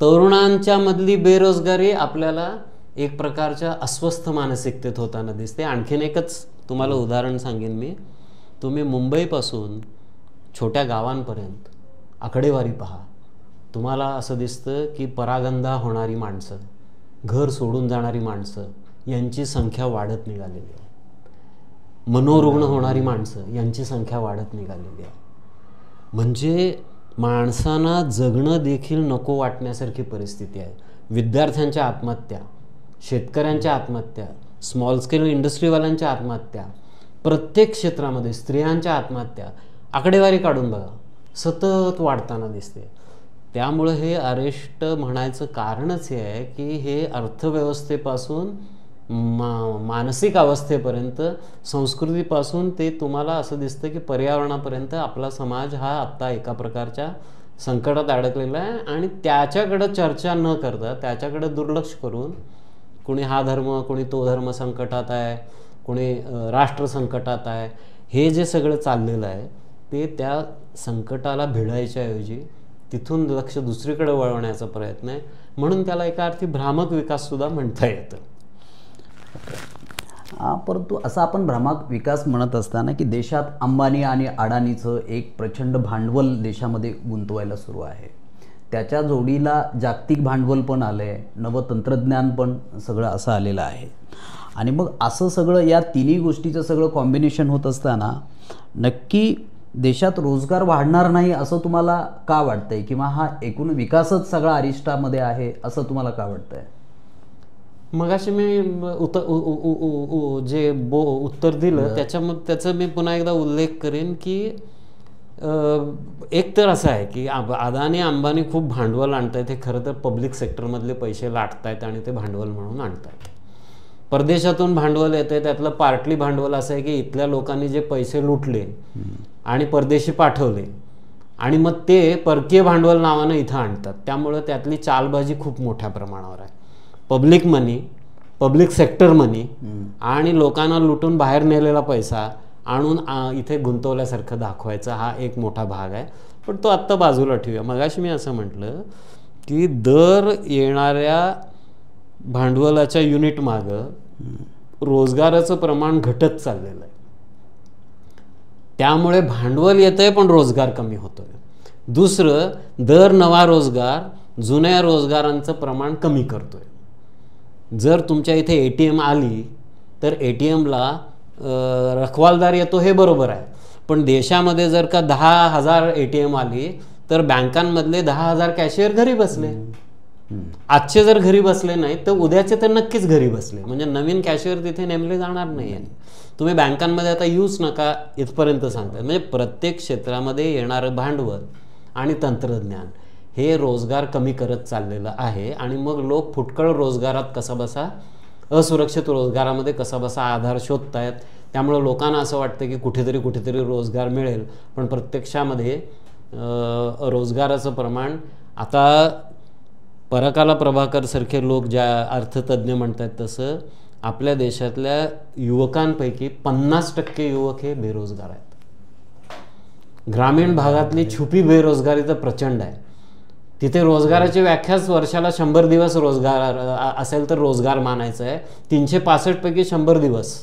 तरुणांच्या मधली बेरोजगारी आपल्याला एक प्रकारच्या अस्वस्थ मानसिकतेत होताना दिसते. आणखीन एकच तुम्हाला उदाहरण सांगेन मी. तुम्ही मुंबईपासून छोट्या गावांपर्यंत आकडेवारी पहा, तुम्हाला असं दिसतं की परागंदा होणारी माणसं, घर सोडून जाणारी माणसं यांची संख्या वाढत निघालेली आहे. मनोरुग्ण होणारी माणसं यांची संख्या वाढत निघालेली आहे. म्हणजे माणसांना जगणं देखील नको वाटण्यासारखी परिस्थिती आहे. विद्यार्थ्यांच्या आत्महत्या, शेतकऱ्यांच्या आत्महत्या, स्मॉल स्केल इंडस्ट्रीवाल्यांच्या आत्महत्या, प्रत्येक क्षेत्रामध्ये स्त्रियांच्या आत्महत्या, आकडेवारी काढून बघा, सतत वाढताना दिसते. त्यामुळं हे अरेस्ट म्हणायचं कारणच हे आहे की हे अर्थव्यवस्थेपासून मानसिक अवस्थेपर्यंत, संस्कृतीपासून ते तुम्हाला असं दिसतं की पर्यावरणापर्यंत आपला समाज हा आत्ता एका प्रकारच्या संकटात अडकलेला आहे. आणि त्याच्याकडं चर्चा न करता, त्याच्याकडं दुर्लक्ष करून, कोणी हा धर्म, कोणी तो धर्म संकटात आहे, कोणी राष्ट्र संकटात आहे, हे जे सगळं चाललेलं आहे ते त्या संकटाला भिडायच्या ऐवजी तिथून लक्ष दुसरीकडे वळवण्याचा प्रयत्न आहे. म्हणून त्याला एका अर्थी भ्रामक विकाससुद्धा म्हणता येतं. परंतु असं आपण भ्रामक विकास म्हणत असताना की देशात अंबानी आणि अडानीचं एक प्रचंड भांडवल देशामध्ये गुंतवायला सुरू आहे, त्याच्या जोडीला जागतिक भांडवल पण आलं आहे, नवं तंत्रज्ञान पण सगळं असं आलेलं आहे. आणि मग असं सगळं या तिन्ही गोष्टीचं सगळं कॉम्बिनेशन होत असताना नक्की देशात रोजगार वाढणार नाही असं तुम्हाला का वाटतंय, किंवा हा एकूण विकासच सगळा अरिष्टामध्ये आहे असं तुम्हाला का वाटतंय? मगाशी मी उत्तर दिलं त्याचा मी पुन्हा एकदा उल्लेख करेन की एक तर असं आहे की अदानी अंबानी खूप भांडवल आणतायत. हे खरं तर पब्लिक सेक्टरमधले पैसे लाटतायत आणि ते भांडवल म्हणून आणतायत. परदेशातून भांडवल येतं आहे, त्यातलं पार्टली भांडवल असं आहे की इथल्या लोकांनी जे पैसे लुटले आणि परदेशी पाठवले आणि मग ते परकीय भांडवल नावानं इथं आणतात. त्यामुळं त्यातली चालबाजी खूप मोठ्या प्रमाणावर आहे. पब्लिक मनी, पब्लिक सेक्टर मनी आणि लोकांना लुटून बाहेर नेलेला पैसा आणून इथे गुंतवल्यासारखं दाखवायचा हा एक मोठा भाग आहे. पण तो आत्ता बाजूला ठेवूया. मगाशी मी असं म्हटलं की दर येणाऱ्या भांडवलाच्या युनिट मागं रोजगाराचं प्रमाण घटत चाललेलं आहे. त्यामुळे भांडवल येतंय पण रोजगार कमी होतोय. दुसरं, दर नवा रोजगार जुन्या रोजगारांचं प्रमाण कमी करतोय. जर तुमच्या इथे ATM आली तर ATMला रखवालदार येतो हे बरोबर आहे, पण देशामध्ये जर का 10,000 ATM आली तर बँकांमधले 10,000 कॅशियर घरी बसले. आजचे जर घरी बसले नाही तर उद्याचे तर नक्कीच घरी बसले. म्हणजे नवीन कॅशियर तिथे नेमले जाणार नाही आहे. तुम्ही बँकांमध्ये आता यूज नका इथपर्यंत सांगताय. म्हणजे प्रत्येक क्षेत्रामध्ये येणारं भांडवल आणि तंत्रज्ञान हे रोजगार कमी करत चाललेलं आहे. आणि मग लोक फुटकळ रोजगारात कसाबसा, असुरक्षित रोजगारामध्ये कसाबसा आधार शोधतायत. त्यामुळं लोकांना असं वाटतं की कुठेतरी रोजगार मिळेल, पण प्रत्यक्षामध्ये रोजगाराचं प्रमाण आता परकाला प्रभाकर सारखे लोक ज्या अर्थतज्ञ म्हणतात तसं आपल्या देशातल्या युवकांपैकी 50% युवक हे बेरोजगार आहेत. ग्रामीण भागातली छुपी बेरोजगारी तर प्रचंड आहे. तिथे रोजगाराची व्याख्याच वर्षाला 100 दिवस रोजगार असेल तर रोजगार मानायचं आहे. 365 पैकी 100 दिवस,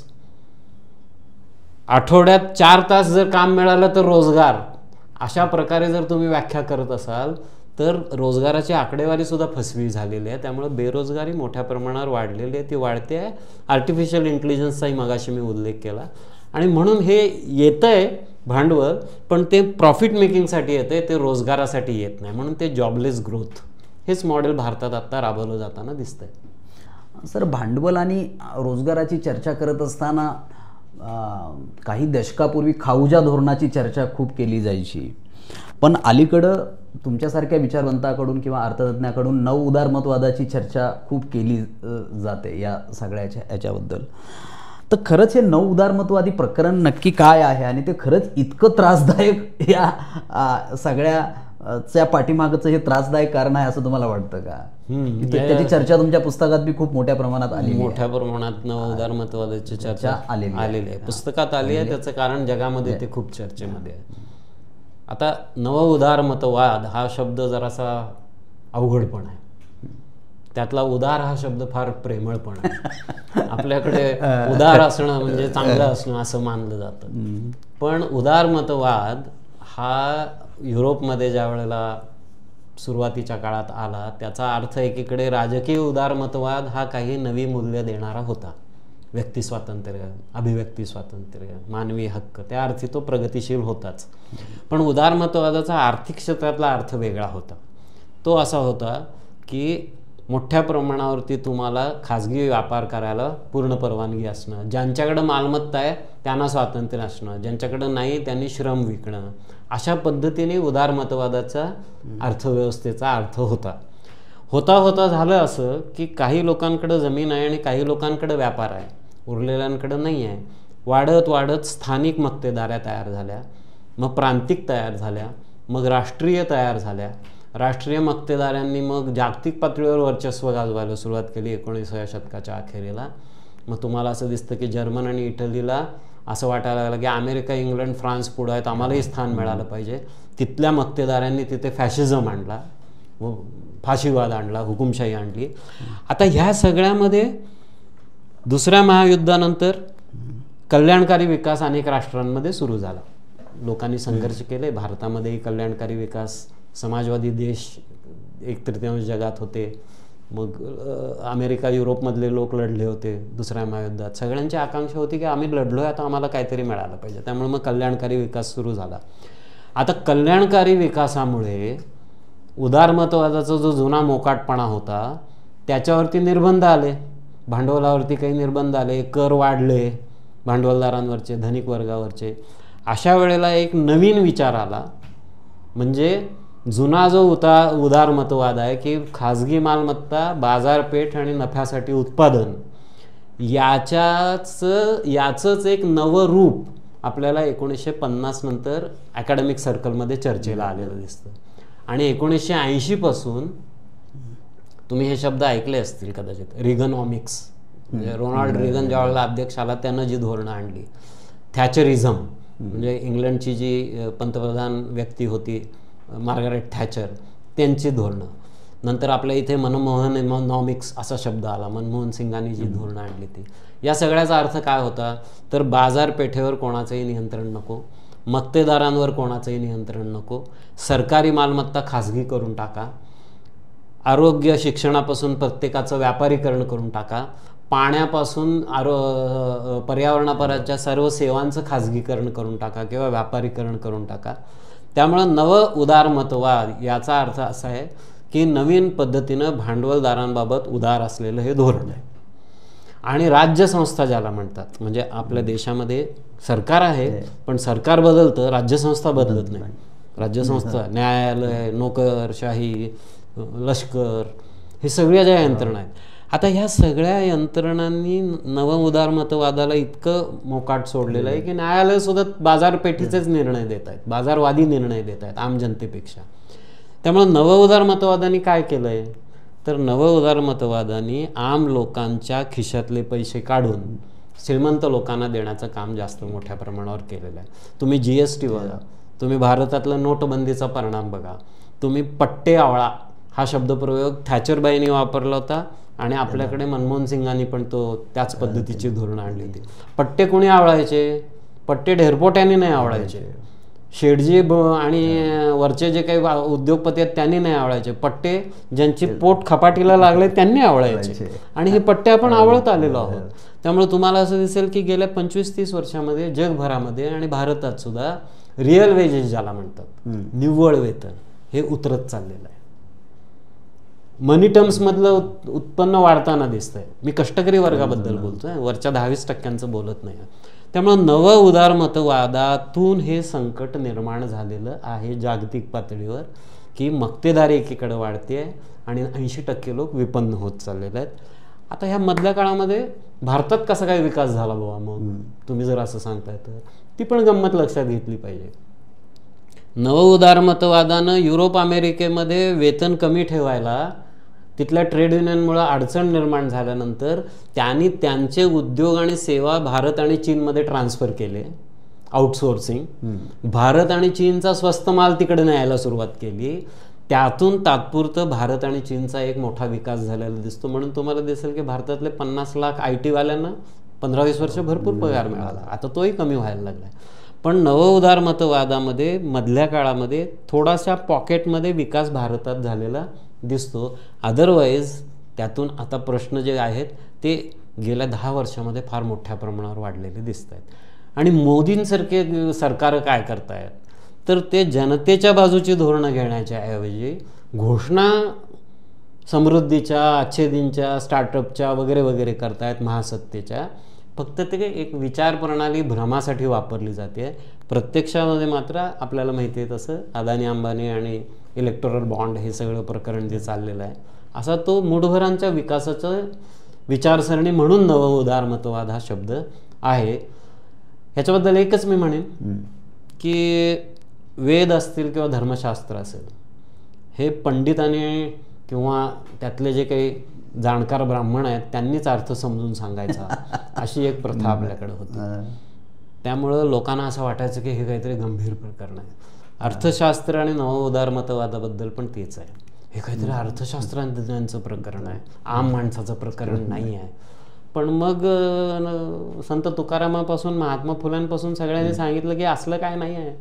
आठवड्यात 4 तास जर काम मिळालं तर रोजगार, अशा प्रकारे जर तुम्ही व्याख्या करत असाल तर रोजगाराची आकडेवारी सुद्धा फसवी झालेली आहे. त्यामुळे बेरोजगारी मोठ्या प्रमाणावर वाढलेली आहे, ती वाढते आहे. आर्टिफिशियल इंटेलिजन्सचाही मगाशी मी उल्लेख केला. आणि म्हणून हे येतंय भांडवल, पण ते प्रॉफिट मेकिंगसाठी येते, ते रोजगारासाठी येत नाही. म्हणून ते जॉबलेस ग्रोथ हेच मॉडेल भारतात आत्ता राबवलं जाताना दिसतंय. सर, भांडवल आणि रोजगाराची चर्चा करत असताना काही दशकापूर्वी खाऊजा धोरणाची चर्चा खूप केली जायची, पण अलीकडं तुमच्यासारख्या विचारवंताकडून किंवा अर्थतज्ञाकडून नव उदारमतवादाची चर्चा खूप केली जाते या सगळ्याच्या याच्याबद्दल. तर खरंच हे नव उदारमतवादी नक्की काय आहे आणि ते खरंच इतकं त्रासदायक या सगळ्याच्या पाठीमागचं हे त्रासदायक कारण आहे असं तुम्हाला वाटतं का? त्याची चर्चा तुमच्या पुस्तकात बी खूप मोठ्या प्रमाणात आली, मोठ्या प्रमाणात नव उदारमतवादाची चर्चा आलेली आहे, पुस्तकात आली आहे. त्याचं कारण जगामध्ये ते खूप चर्चेमध्ये आहे. आता नव उदारमतवाद हा शब्द जरासा अवघड पण आहे. त्यातला उदार हा शब्द फार प्रेमळ पण आहे. आपल्याकडे उदार असणं म्हणजे चांगलं असणं असं मानलं जातं. पण उदारमतवाद हा युरोपमध्ये ज्या वेळेला सुरुवातीच्या काळात आला, त्याचा अर्थ एकीकडे राजकीय उदारमतवाद हा काही नवी मूल्य देणारा होता. व्यक्ती स्वातंत्र्य, अभिव्यक्ती स्वातंत्र्य, मानवी हक्क, त्या अर्थी तो प्रगतिशील होताच. पण उदारमतवादाचा आर्थिक क्षेत्रातला अर्थ वेगळा होता. तो असा होता की मोठ्या प्रमाणावरती तुम्हाला खाजगी व्यापार करायला पूर्ण परवानगी असणं, ज्यांच्याकडं मालमत्ता आहे त्यांना स्वातंत्र्य असणं, ज्यांच्याकडं नाही त्यांनी श्रम विकणं, अशा पद्धतीने उदारमतवादाचा अर्थव्यवस्थेचा अर्थ होता होता झालं असं की काही लोकांकडं जमीन आहे आणि काही लोकांकडं व्यापार आहे, उरलेल्यांकडं नाही आहे. वाढत स्थानिक मक्तेदाऱ्या तयार झाल्या, मग प्रांतिक तयार झाल्या, मग राष्ट्रीय तयार झाल्या. राष्ट्रीय मक्तेदारांनी मग जागतिक पातळीवर वर्चस्व गाजवायला सुरुवात केली 19व्या शतकाच्या अखेरीला. मग तुम्हाला असं दिसतं की जर्मन आणि इटलीला असं वाटायला लागलं की अमेरिका, इंग्लंड, फ्रान्स पुढं आहेत, आम्हालाही स्थान मिळालं पाहिजे. तिथल्या मक्तेदारांनी तिथे फॅशिझम आणला, फाशीवाद आणला, हुकुमशाही आणली. आता ह्या सगळ्यामध्ये दुसऱ्या महायुद्धानंतर कल्याणकारी विकास अनेक राष्ट्रांमध्ये सुरू झाला. लोकांनी संघर्ष केले. भारतामध्येही कल्याणकारी विकास, समाजवादी देश 1/3 जगात होते. मग अमेरिका, युरोपमधले लोक लढले होते दुसऱ्या महायुद्धात. सगळ्यांची आकांक्षा होती की आम्ही लढलोय, आता आम्हाला काहीतरी मिळालं पाहिजे. त्यामुळे मग कल्याणकारी विकास सुरू झाला. आता कल्याणकारी विकासामुळे उदारमतवादाचा जो जुना मोकाटपणा होता त्याच्यावरती निर्बंध आले, भांडवलावरती काही निर्बंध आले, कर वाढले भांडवलदारांवरचे, धनिक वर्गावरचे. अशा वेळेला एक नवीन विचार आला, म्हणजे जुना जो उदारमतवाद आहे की खाजगी मालमत्ता, बाजारपेठ आणि नफ्यासाठी उत्पादन, याचंच एक नवं रूप आपल्याला 1950 नंतर अकॅडमिक सर्कलमध्ये चर्चेला आलेलं दिसतं. आणि 1980 पासून तुम्ही हे शब्द ऐकले असतील कदाचित, रिगनॉमिक्स. म्हणजे रोनाल्ड रेगन ज्यावेळेला अध्यक्ष आला त्यानं जी धोरणं आणली, थॅचरिझम म्हणजे इंग्लंडची जी पंतप्रधान व्यक्ती होती मार्गारेट थॅचर, त्यांची धोरणं. नंतर आपल्या इथे मनमोहनॉमिक्स असा शब्द आला, मनमोहन सिंगांनी जी धोरणं आणली ती. या सगळ्याचा अर्थ काय होता, तर बाजारपेठेवर कोणाचंही नियंत्रण नको, मक्तेदारांवर कोणाचंही नियंत्रण नको, सरकारी मालमत्ता खाजगी करून टाका, आरोग्य शिक्षणापासून प्रत्येकाचं व्यापारीकरण करून टाका, पाण्यापासून पर्यावरणापर्यंतच्या सर्व सेवांचं खाजगीकरण करून टाका किंवा व्यापारीकरण करून टाका. त्यामुळं नवं उदारमतवाद याचा अर्थ असा आहे की नवीन पद्धतीनं भांडवलदारांबाबत उदार असलेलं हे धोरण आहे. आणि राज्यसंस्था ज्याला म्हणतात, म्हणजे आपल्या देशामध्ये सरकार आहे पण सरकार बदलतं, राज्यसंस्था बदलत नाही. राज्यसंस्था, न्यायालय, नोकरशाही, लष्कर, हे सगळ्या ज्या यंत्रणा आहेत, आता ह्या सगळ्या यंत्रणांनी नवं उदारमतवादाला इतकं मोकाट सोडलेलं आहे की न्यायालय सुद्धा बाजारपेठीचेच निर्णय देत आहेत, बाजारवादी निर्णय देत आहेत आम जनतेपेक्षा. त्यामुळे नवं उदारमतवादानी काय केलं आहे, तर नवं उदारमतवादानी आम लोकांच्या खिशातले पैसे काढून श्रीमंत लोकांना देण्याचं काम जास्त मोठ्या प्रमाणावर केलेलं आहे. तुम्ही GST बघा, तुम्ही भारतातलं नोटबंदीचा परिणाम बघा, तुम्ही पट्टे आवळा हा शब्दप्रयोग थॅचरबाईंनी वापरला होता आणि आपल्याकडे मनमोहन सिंगांनी पण त्याच पद्धतीची धोरणं आणली होती. पट्टे कोणी आवळायचे, पट्टे ढेरपोट्यांनी नाही आवळायचे, शेठजी आणि वरचे जे काही उद्योगपती आहेत त्यांनी नाही आवळायचे, पट्टे ज्यांची पोट खपाटीला लागले त्यांनी आवळायचे. आणि हे पट्टे आपण आवळत आलेलो आहोत. त्यामुळे तुम्हाला असं दिसेल की गेल्या 25-30 वर्षामध्ये जगभरामध्ये आणि भारतात सुद्धा रिअल वेजेस ज्याला म्हणतात, निव्वळ वेतन, हे उतरत चाललेलं आहे. मनी टर्म्स मधलं उत्पन्न वाढताना दिसतंय. मी कष्टकरी वर्गाबद्दल बोलतोय, वरच्या 10-20% बोलत नाही. त्यामुळे नव उदारमतवादातून हे संकट निर्माण झालेलं आहे जागतिक पातळीवर की मक्तेदारी एकीकडे वाढते आणि 80% लोक विपन्न होत चाललेले आहेत. आता ह्या मधल्या काळामध्ये भारतात कसा काय विकास झाला बाबा, मग तुम्ही जर असं सांगताय तर ती पण गंमत लक्षात घेतली पाहिजे. नव उदारमतवादानं युरोप अमेरिकेमध्ये वेतन कमी ठेवायला तिथल्या ट्रेड युनियनमुळे अडचण निर्माण झाल्यानंतर त्यांनी त्यांचे उद्योग आणि सेवा भारत आणि चीनमध्ये ट्रान्सफर केले, आउटसोर्सिंग. भारत आणि चीनचा स्वस्त माल तिकडे न्यायला सुरुवात केली. त्यातून तात्पुरतं भारत आणि चीनचा एक मोठा विकास झालेला दिसतो. म्हणून तुम्हाला दिसेल की भारतातले 50 लाख IT वाल्यांना 15-20 वर्ष भरपूर पगार मिळाला. आता तोही कमी व्हायला लागला. पण नव उदारमतवादामध्ये मधल्या काळामध्ये थोडासा पॉकेटमध्ये विकास भारतात झालेला दिसतो. अदरवाईज त्यातून आता प्रश्न जे आहेत ते गेल्या 10 वर्षामध्ये फार मोठ्या प्रमाणावर वाढलेले दिसत आहेत. आणि मोदींसारखे सरकार काय करतायत तर ते जनतेच्या बाजूची धोरणं घेण्याच्या ऐवजी घोषणा समृद्धीच्या, अच्छे दिनच्या, स्टार्टअपच्या वगैरे वगैरे करतायत, महासत्तेच्या. फक्त ते एक विचारप्रणाली भ्रमासाठी वापरली जाते. प्रत्यक्षामध्ये मात्र आपल्याला माहिती आहे तसं अदानी अंबानी आणि इलेक्टोरल बॉन्ड हे सगळं प्रकरण जे चाललेलं आहे, असा तो मूठभरांच्या विकासाचं विचारसरणी म्हणून नवउदारमतवाद हा शब्द आहे. ह्याच्याबद्दल एकच मी म्हणेन की वेद असतील किंवा धर्मशास्त्र असेल, हे पंडितांनी किंवा त्यातले जे काही जाणकार ब्राह्मण आहेत त्यांनीच अर्थ समजून सांगायचा अशी एक प्रथा आपल्याकडे होती. त्यामुळं लोकांना असं वाटायचं की हे काहीतरी गंभीर प्रकरण आहे. अर्थशास्त्र आणि नवउदारमतवादाबद्दल पण तेच आहे, हे काहीतरी अर्थशास्त्रज्ञांचं प्रकरण आहे, आम माणसाचं प्रकरण नाही आहे. पण मग संत तुकारामापासून महात्मा फुल्यांपासून सगळ्यांनी सांगितलं की असलं काय नाही आहे,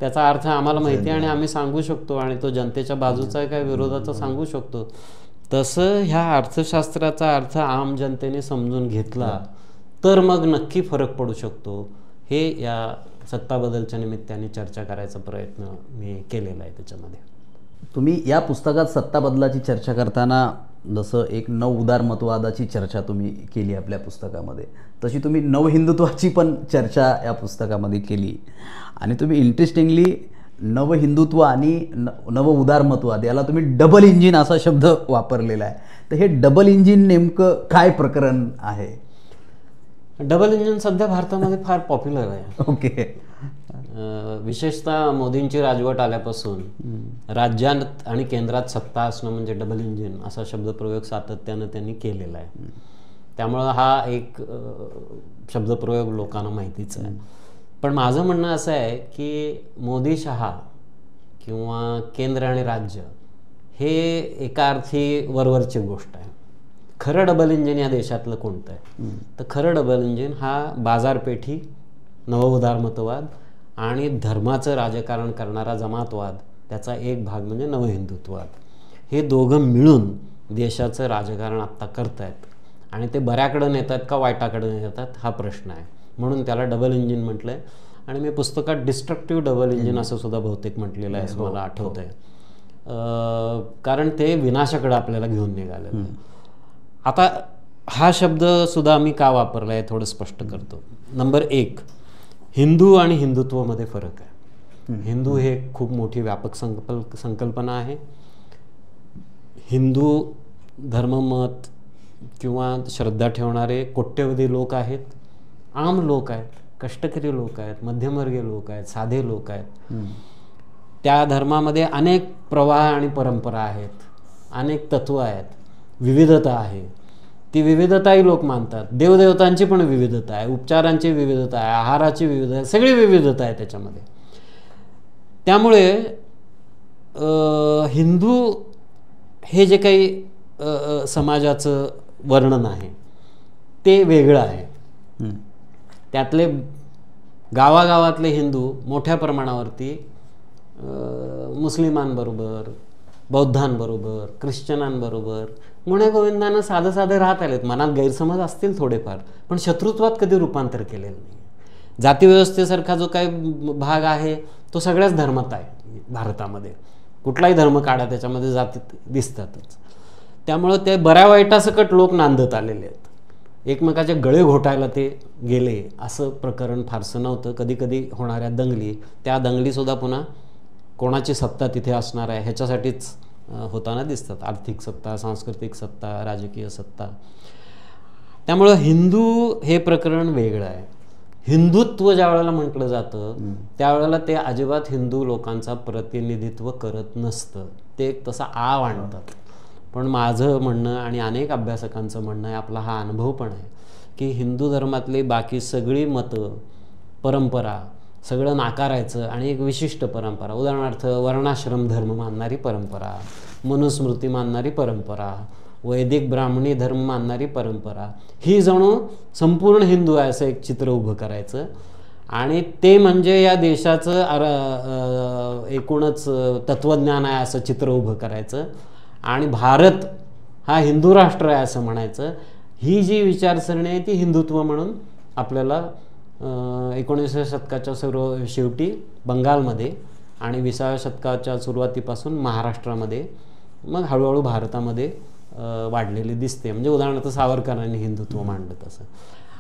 त्याचा अर्थ आम्हाला माहिती आहे आणि आम्ही सांगू शकतो आणि तो जनतेच्या बाजूचा काय विरोधाचा सांगू शकतो. तसं ह्या अर्थशास्त्राचा अर्थ आम जनतेने समजून घेतला तर मग नक्की फरक पडू शकतो. हे या सत्ता बदलच्या निमित्ताने चर्चा करायचा प्रयत्न मी केलेला आहे. त्याच्यामध्ये तुम्ही या पुस्तकात सत्ता बदलाची चर्चा करताना जसं एक नवउदारमतवादाची चर्चा तुम्ही केली आपल्या पुस्तकामध्ये, तशी तुम्ही नवहिंदुत्वाची पण चर्चा या पुस्तकामध्ये केली. आणि तुम्ही इंटरेस्टिंगली नवहिंदुत्व आणि नवउदारमतवाद याला तुम्ही डबल इंजिन असा शब्द वापरलेला आहे. तर हे डबल इंजिन नेमकं काय प्रकरण आहे? डबल इंजिन सध्या भारतामध्ये फार पॉप्युलर आहे. ओके. विशेषतः मोदींची राजवट आल्यापासून राज्यात आणि केंद्रात सत्ता असणं म्हणजे डबल इंजिन असा शब्दप्रयोग सातत्यानं त्यांनी केलेला आहे. त्यामुळं हा एक शब्दप्रयोग लोकांना माहितीच आहे. पण माझं म्हणणं असं आहे की मोदी शहा किंवा केंद्र आणि राज्य हे एका अर्थी वरवरची गोष्ट आहे. खरं डबल इंजिन या देशातलं कोणतं आहे? तर खरं डबल इंजिन हा बाजारपेठी, नवउदारमतवाद आणि धर्माचं राजकारण करणारा जमातवाद, त्याचा एक भाग म्हणजे नवहिंदुत्ववाद. हे दोघं मिळून देशाचं राजकारण आत्ता करतायत आणि ते बऱ्याकडं नेतात का वाईटाकडं नेतात हा प्रश्न आहे. म्हणून त्याला डबल इंजिन म्हटलं आहे. आणि मी पुस्तकात डिस्ट्रक्टिव्ह डबल इंजिन असं सुद्धा बहुतेक म्हटलेलं आहे असं मला आठवतं आहे. कारण ते विनाशाकडं आपल्याला घेऊन निघालेलं आहे. आता हा शब्द सुद्धा मी का वापरला आहे थोडं स्पष्ट करतो. नंबर 1, हिंदू आणि हिंदुत्वामध्ये फरक आहे. हिंदू हे खूप मोठी व्यापक संकल्पना आहे. हिंदू धर्ममत किंवा श्रद्धा ठेवणारे कोट्यवधी लोक आहेत, आम लोक आहेत, कष्टकरी लोक आहेत, मध्यमवर्गीय लोक आहेत, साधे लोक आहेत. त्या धर्मामध्ये अनेक प्रवाह आणि परंपरा आहेत, अनेक तत्त्व आहेत, विविधता आहे. ती विविधताही लोक मानतात. देवदेवतांची पण विविधता आहे, उपचारांची विविधता आहे, आहाराची विविधता आहे, सगळी विविधता आहे त्याच्यामध्ये. त्यामुळे हिंदू हे जे काही समाजाचं वर्णन आहे ते वेगळं आहे. त्यातले गावागावातले हिंदू मोठ्या प्रमाणावरती मुस्लिमांबरोबर, बौद्धांबरोबर, ख्रिश्चनांबरोबर गुण्यागोविंदानं साधं साधे राहत आलेत. मनात गैरसमज असतील थोडेफार, पण शत्रुत्वात कधी रूपांतर केलेलं नाही. जातीव्यवस्थेसारखा जो काही भाग आहे तो सगळ्याच धर्मात आहे भारतामध्ये. कुठलाही धर्म काढा त्याच्यामध्ये जाती दिसतातच. त्यामुळं ते बऱ्या वाईटासकट लोक नांदत आलेले आहेत. एकमेकाचे गळे घोटायला ते गेले असं प्रकरण फारसं नव्हतं. कधी कधी होणाऱ्या दंगली, त्या दंगलीसुद्धा पुन्हा कोणाची सत्ता तिथे असणार आहे ह्याच्यासाठीच होताना दिसतात. आर्थिक सत्ता, सांस्कृतिक सत्ता, राजकीय सत्ता. त्यामुळं हिंदू हे प्रकरण वेगळं आहे. हिंदुत्व ज्या वेळेला म्हटलं जातं त्यावेळेला ते अजिबात हिंदू लोकांचा प्रतिनिधित्व करत नसतं. ते तसा आव आणतात. पण माझं म्हणणं आणि अनेक अभ्यासकांचं म्हणणं आहे, आपला हा अनुभव पण आहे, की हिंदू धर्मातली बाकी सगळी मतं, परंपरा सगळं नाकारायचं आणि एक विशिष्ट परंपरा, उदाहरणार्थ वर्णाश्रम धर्म मानणारी परंपरा, मनुस्मृती मानणारी परंपरा, वैदिक ब्राह्मणी धर्म मानणारी परंपरा, ही जणू संपूर्ण हिंदू आहे असं एक चित्र उभं करायचं. आणि ते म्हणजे या देशाचं एकूणच तत्त्वज्ञान आहे असं चित्र उभं करायचं. आणि भारत हा हिंदू राष्ट्र आहे असं म्हणायचं. ही जी विचारसरणी आहे ती हिंदुत्व म्हणून आपल्याला 19व्या शतकाच्या शेवटी बंगालमध्ये आणि 20व्या शतकाच्या सुरुवातीपासून महाराष्ट्रामध्ये मग हळूहळू भारतामध्ये वाढलेली दिसते. म्हणजे उदाहरणार्थ सावरकरांनी हिंदुत्व मांडलं तसं.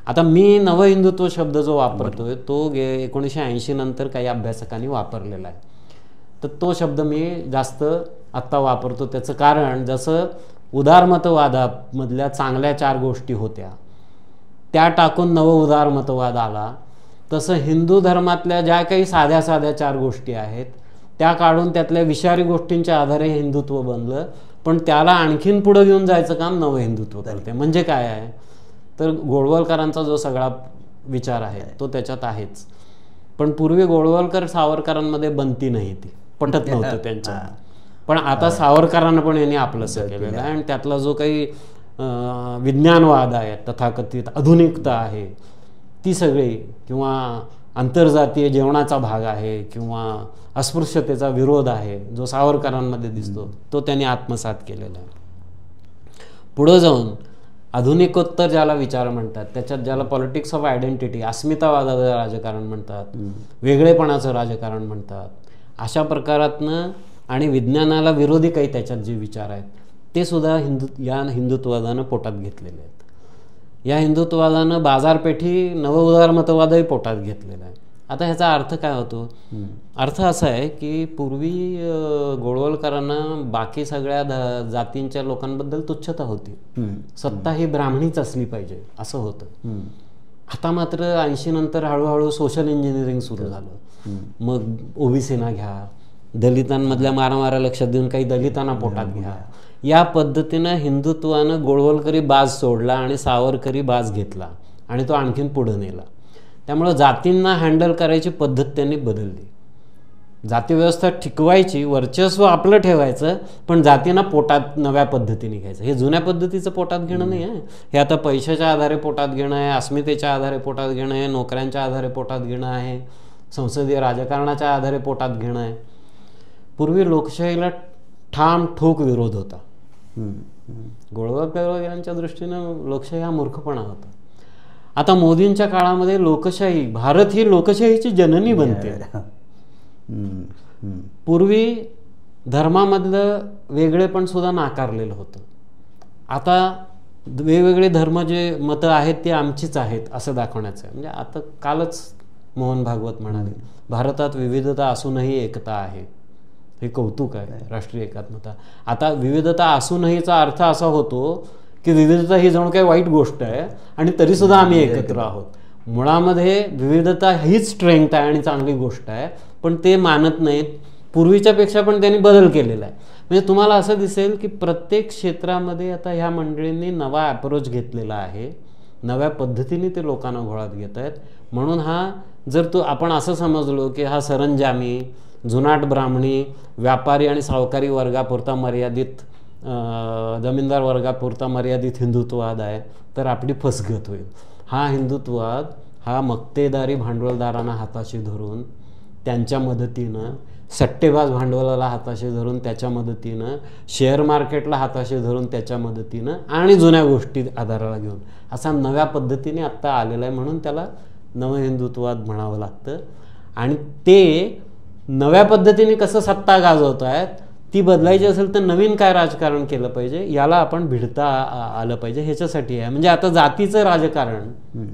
आता मी नवहिंदुत्व शब्द जो वापरतोय तो 1980 नंतर काही अभ्यासकांनी वापरलेला आहे. तर तो शब्द मी जास्त आत्ता वापरतो. त्याचं कारण जसं उदारमतवादामधल्या चांगल्या 4 गोष्टी होत्या त्या टाकून नव उदारमतवाद आला, तसं हिंदू धर्मातल्या ज्या काही साध्या साध्या 4 गोष्टी आहेत त्या काढून त्यातल्या विषारी गोष्टींच्या आधारे हिंदुत्व बनलं. पण त्याला आणखीन पुढं घेऊन जायचं काम नवहिंदुत्व करते. म्हणजे काय आहे तर गोळवलकरांचा जो सगळा विचार आहे तो त्याच्यात आहेच. पण पूर्वी गोळवलकर सावरकरांमध्ये बनती नाही, ती पटत नव्हतं त्यांच्या. पण आता सावरकरांना पण यांनी आपलंसं केलेलं आहे. आणि त्यातला जो काही विज्ञानवाद आहे, तथाकथित आधुनिकता आहे, ती सगळी, किंवा आंतरजातीय जेवणाचा भाग आहे, किंवा अस्पृश्यतेचा विरोध आहे जो सावरकरांमध्ये दिसतो, तो त्यांनी आत्मसात केलेला आहे. पुढं जाऊन आधुनिकोत्तर ज्याला विचार म्हणतात, त्याच्यात ज्याला पॉलिटिक्स ऑफ आयडेंटिटी, अस्मितावादाचं राजकारण म्हणतात, वेगळेपणाचं राजकारण म्हणतात, अशा प्रकारातनं आणि विज्ञानाला विरोधी काही त्याच्यात जे विचार आहेत ते सुद्धा या हिंदुत्ववादानं पोटात घेतलेले आहेत. या हिंदुत्ववादानं बाजारपेठी नवउदारमतवादही पोटात घेतलेला आहे. आता ह्याचा अर्थ काय होतो? अर्थ असा आहे की पूर्वी गोळवलकरांना बाकी सगळ्या जातींच्या लोकांबद्दल तुच्छता होती. सत्ता ही ब्राह्मणीच असली पाहिजे असं होतं. आता मात्र 80 नंतर हळूहळू सोशल इंजिनिअरिंग सुरू झालं. मग ओबीसीना घ्या, दलितांमधल्या मारामारा लक्षात देऊन काही दलितांना पोटात घ्या. या पद्धतीनं हिंदुत्वानं गोळवलकरी बाज सोडला आणि सावरकरी बाज घेतला आणि तो आणखीन पुढं नेला. त्यामुळं जातींना हँडल करायची पद्धत त्यांनी बदलली. जातीव्यवस्था टिकवायची, वर्चस्व आपलं ठेवायचं, पण जातींना पोटात नव्या पद्धतीने घ्यायचं. हे जुन्या पद्धतीचं पोटात घेणं नाही आहे. हे आता पैशाच्या आधारे पोटात घेणं आहे, अस्मितेच्या आधारे पोटात घेणं आहे, नोकऱ्यांच्या आधारे पोटात घेणं आहे, संसदीय राजकारणाच्या आधारे पोटात घेणं आहे. पूर्वी लोकशाहीला ठाम ठोक विरोध होता. गोळवलकर यांच्या दृष्टीनं लोकशाही हा मूर्खपणा होता. आता मोदींच्या काळामध्ये लोकशाही, भारत ही लोकशाहीची जननी बनते. पूर्वी धर्मामधलं वेगळेपण सुद्धा नाकारलेलं होतं. आता वेगवेगळे धर्म जे मतं आहेत ते आमचीच आहेत असं दाखवण्याचं आहे. म्हणजे आता कालच मोहन भागवत म्हणाले, भारतात विविधता असूनही एकता आहे. हे कौतुक आहे, राष्ट्रीय एकात्मता. आता विविधता असूनहीचा अर्थ असा होतो की विविधता ही जणू काही वाईट गोष्ट आहे आणि तरीसुद्धा आम्ही एकत्र आहोत. मुळामध्ये विविधता हीच स्ट्रेंथ आहे आणि चांगली गोष्ट आहे, पण ते मानत नाहीत. पूर्वीच्यापेक्षा पण त्यांनी बदल केलेला आहे. म्हणजे तुम्हाला असं दिसेल की प्रत्येक क्षेत्रामध्ये आता ह्या मंडळींनी नवा अप्रोच घेतलेला आहे, नव्या पद्धतीने ते लोकांना घोळात घेत आहेत. म्हणून हा जर आपण असं समजलो की हा सरंजामी, जुनाट ब्राह्मणी, व्यापारी आणि सावकारी वर्गापुरता मर्यादित, जमीनदार वर्गापुरता मर्यादित हिंदुत्ववाद आहे, तर आपली फसगत होईल. हा हिंदुत्ववाद हा मक्तेदारी भांडवलदारांना हाताशी धरून त्यांच्या मदतीनं, सट्टेबाज भांडवलाला हाताशी धरून त्याच्या मदतीनं, शेअर मार्केटला हाताशी धरून त्याच्या मदतीनं आणि जुन्या गोष्टी आधाराला घेऊन असा नव्या पद्धतीने आत्ता आलेला आहे. म्हणून त्याला नवहिंदुत्ववाद म्हणावं लागतं. आणि ते नव्या पद्धतीने कसं सत्ता गाजवत आहेत ती बदलायची असेल तर नवीन काय राजकारण केलं पाहिजे, याला आपण भिडता आलं पाहिजे. ह्याच्यासाठी आहे. म्हणजे आता जातीचं राजकारण,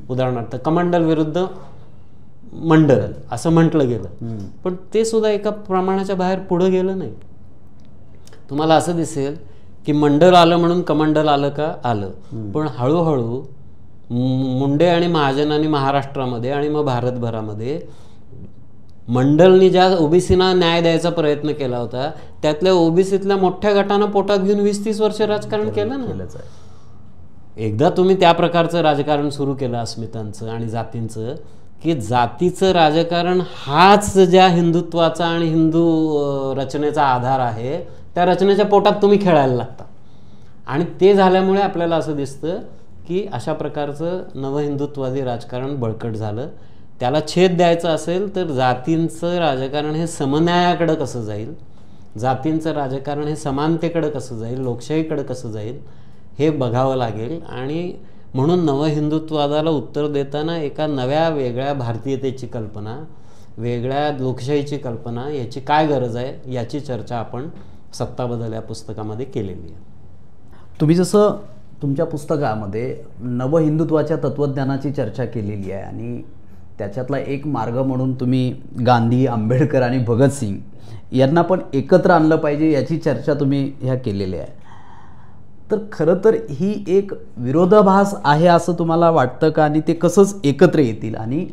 उदाहरणार्थ कमंडल विरुद्ध मंडल असं म्हटलं गेलं, पण ते सुद्धा एका प्रमाणाच्या बाहेर पुढं गेलं नाही. तुम्हाला असं दिसेल की मंडल आलं म्हणून कमंडल आलं का? आलं. पण हळूहळू मुंडे आणि महाजनांनी महाराष्ट्रामध्ये आणि मग भारतभरामध्ये मंडलनी ज्या ओबीसीना न्याय द्यायचा प्रयत्न केला होता त्यातल्या ओबीसीतल्या मोठ्या गटानं पोटात घेऊन 20-30 वर्ष राजकारण केलं ना. एकदा तुम्ही त्या प्रकारचं राजकारण सुरू केलं अस्मितांचं आणि जातींचं, की जातीचं राजकारण हाच ज्या हिंदुत्वाचा आणि हिंदू रचनेचा आधार आहे, त्या रचनेच्या पोटात तुम्ही खेळायला लागता. आणि ते झाल्यामुळे आपल्याला असं दिसतं की अशा प्रकारचं नवहिंदुत्वादी राजकारण बळकट झालं. त्याला छेद द्यायचा असेल तर जातींचं राजकारण हे समन्यायाकडं कसं जाईल, जातींचं राजकारण हे समानतेकडं कसं जाईल, लोकशाहीकडं कसं जाईल, हे बघावं लागेल. आणि म्हणून नवहिंदुत्ववादाला उत्तर देताना एका नव्या वेगळ्या भारतीयतेची कल्पना, वेगळ्या लोकशाहीची कल्पना, याची काय गरज आहे याची चर्चा आपण सत्ता बदल या पुस्तकामध्ये केलेली आहे. तुम्ही जसं तुमच्या पुस्तकामध्ये नवहिंदुत्वाच्या तत्त्वज्ञानाची चर्चा केलेली आहे आणि त्याच्यातला एक मार्ग म्हणून तुम्ही गांधी, आंबेडकर आणि भगतसिंग यांना पण एकत्र आणलं पाहिजे याची चर्चा तुम्ही ह्या केलेली आहे. तर खरं तर ही एक विरोधाभास आहे असं तुम्हाला वाटतं का? आणि ते कसंच एकत्र येतील आणि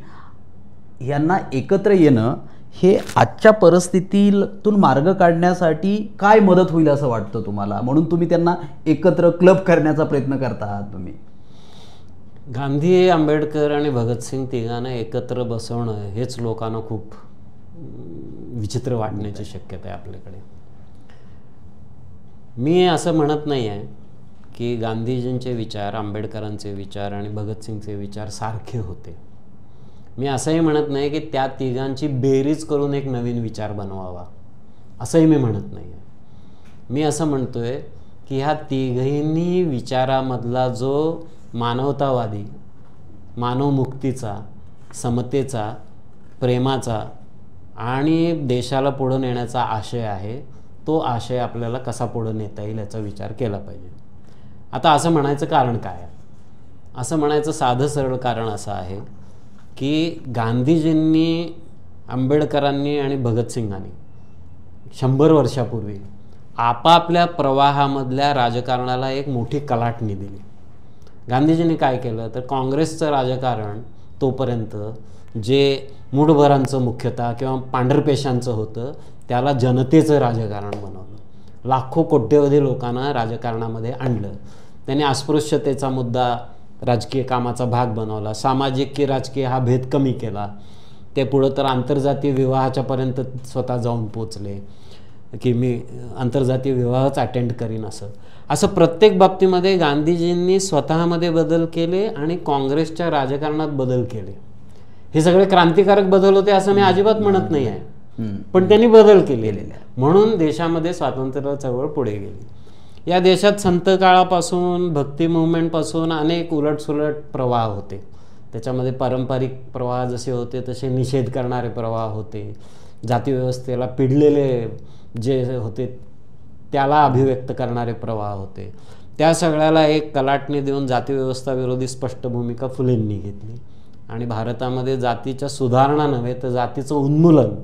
यांना एकत्र येणं हे आजच्या परिस्थितीतून मार्ग काढण्यासाठी काय मदत होईल असं वाटतं तुम्हाला? म्हणून तुम्ही त्यांना एकत्र क्लब करण्याचा प्रयत्न करता आहात तुम्ही. गांधी, आंबेडकर आणि भगतसिंग तिघांना एकत्र बसवणं हेच लोकांना खूप विचित्र वाटण्याची शक्यता आहे आपल्याकडे. मी असं म्हणत नाही आहे की गांधीजींचे विचार, आंबेडकरांचे विचार आणि भगतसिंगचे विचार सारखे होते. मी असंही म्हणत नाही की त्या तिघांची बेरीज करून एक नवीन विचार बनवावा, असंही मी म्हणत नाही आहे. मी असं म्हणतोय की ह्या तिघींनी विचारामधला जो मानवतावादी, मानवमुक्तीचा, समतेचा, प्रेमाचा आणि देशाला पुढं नेण्याचा आशय आहे, तो आशय आपल्याला कसा पुढं नेता येईल याचा विचार केला पाहिजे. आता असं म्हणायचं कारण काय आहे? असं म्हणायचं साधं सरळ कारण असं आहे की गांधीजींनी, आंबेडकरांनी आणि भगतसिंगांनी 100 वर्षापूर्वी आपापल्या प्रवाहामधल्या राजकारणाला एक मोठी कलाटणी दिली. गांधीजींनी काय केलं तर काँग्रेसचं राजकारण तोपर्यंत जे मूढभरांचं मुख्यतः किंवा पांढरपेशांचं होतं त्याला जनतेचं राजकारण बनवलं. लाखो कोट्यवधी लोकांना राजकारणामध्ये आणलं. त्यांनी अस्पृश्यतेचा मुद्दा राजकीय कामाचा भाग बनवला. सामाजिक की राजकीय हा भेद कमी केला. ते पुढं तर आंतरजातीय विवाहाच्यापर्यंत स्वतः जाऊन पोचले की मी आंतरजातीय विवाहच अटेंड करीन. असं प्रत्येक बाबतीमध्ये गांधीजींनी स्वतःमध्ये बदल केले आणि काँग्रेसच्या राजकारणात बदल केले. हे सगळे क्रांतिकारक बदल होते असं मी अजिबात म्हणत नाही आहे, पण त्यांनी बदल केलेले म्हणून देशामध्ये स्वातंत्र्य चळवळ पुढे गेली. या देशात संत काळापासून, भक्ती मुवमेंटपासून अनेक उलटसुलट प्रवाह होते. त्याच्यामध्ये पारंपरिक प्रवाह जसे होते तसे निषेध करणारे प्रवाह होते. जातीव्यवस्थेला पिडलेले जे होते त्याला अभिव्यक्त करणारे प्रवाह होते. त्या सगळ्याला एक कलाटणी देऊन जातीव्यवस्था विरोधी स्पष्ट भूमिका फुलेंनी घेतली आणि भारतामध्ये जातीच्या सुधारणा नव्हे तर जातीचं उन्मूलन,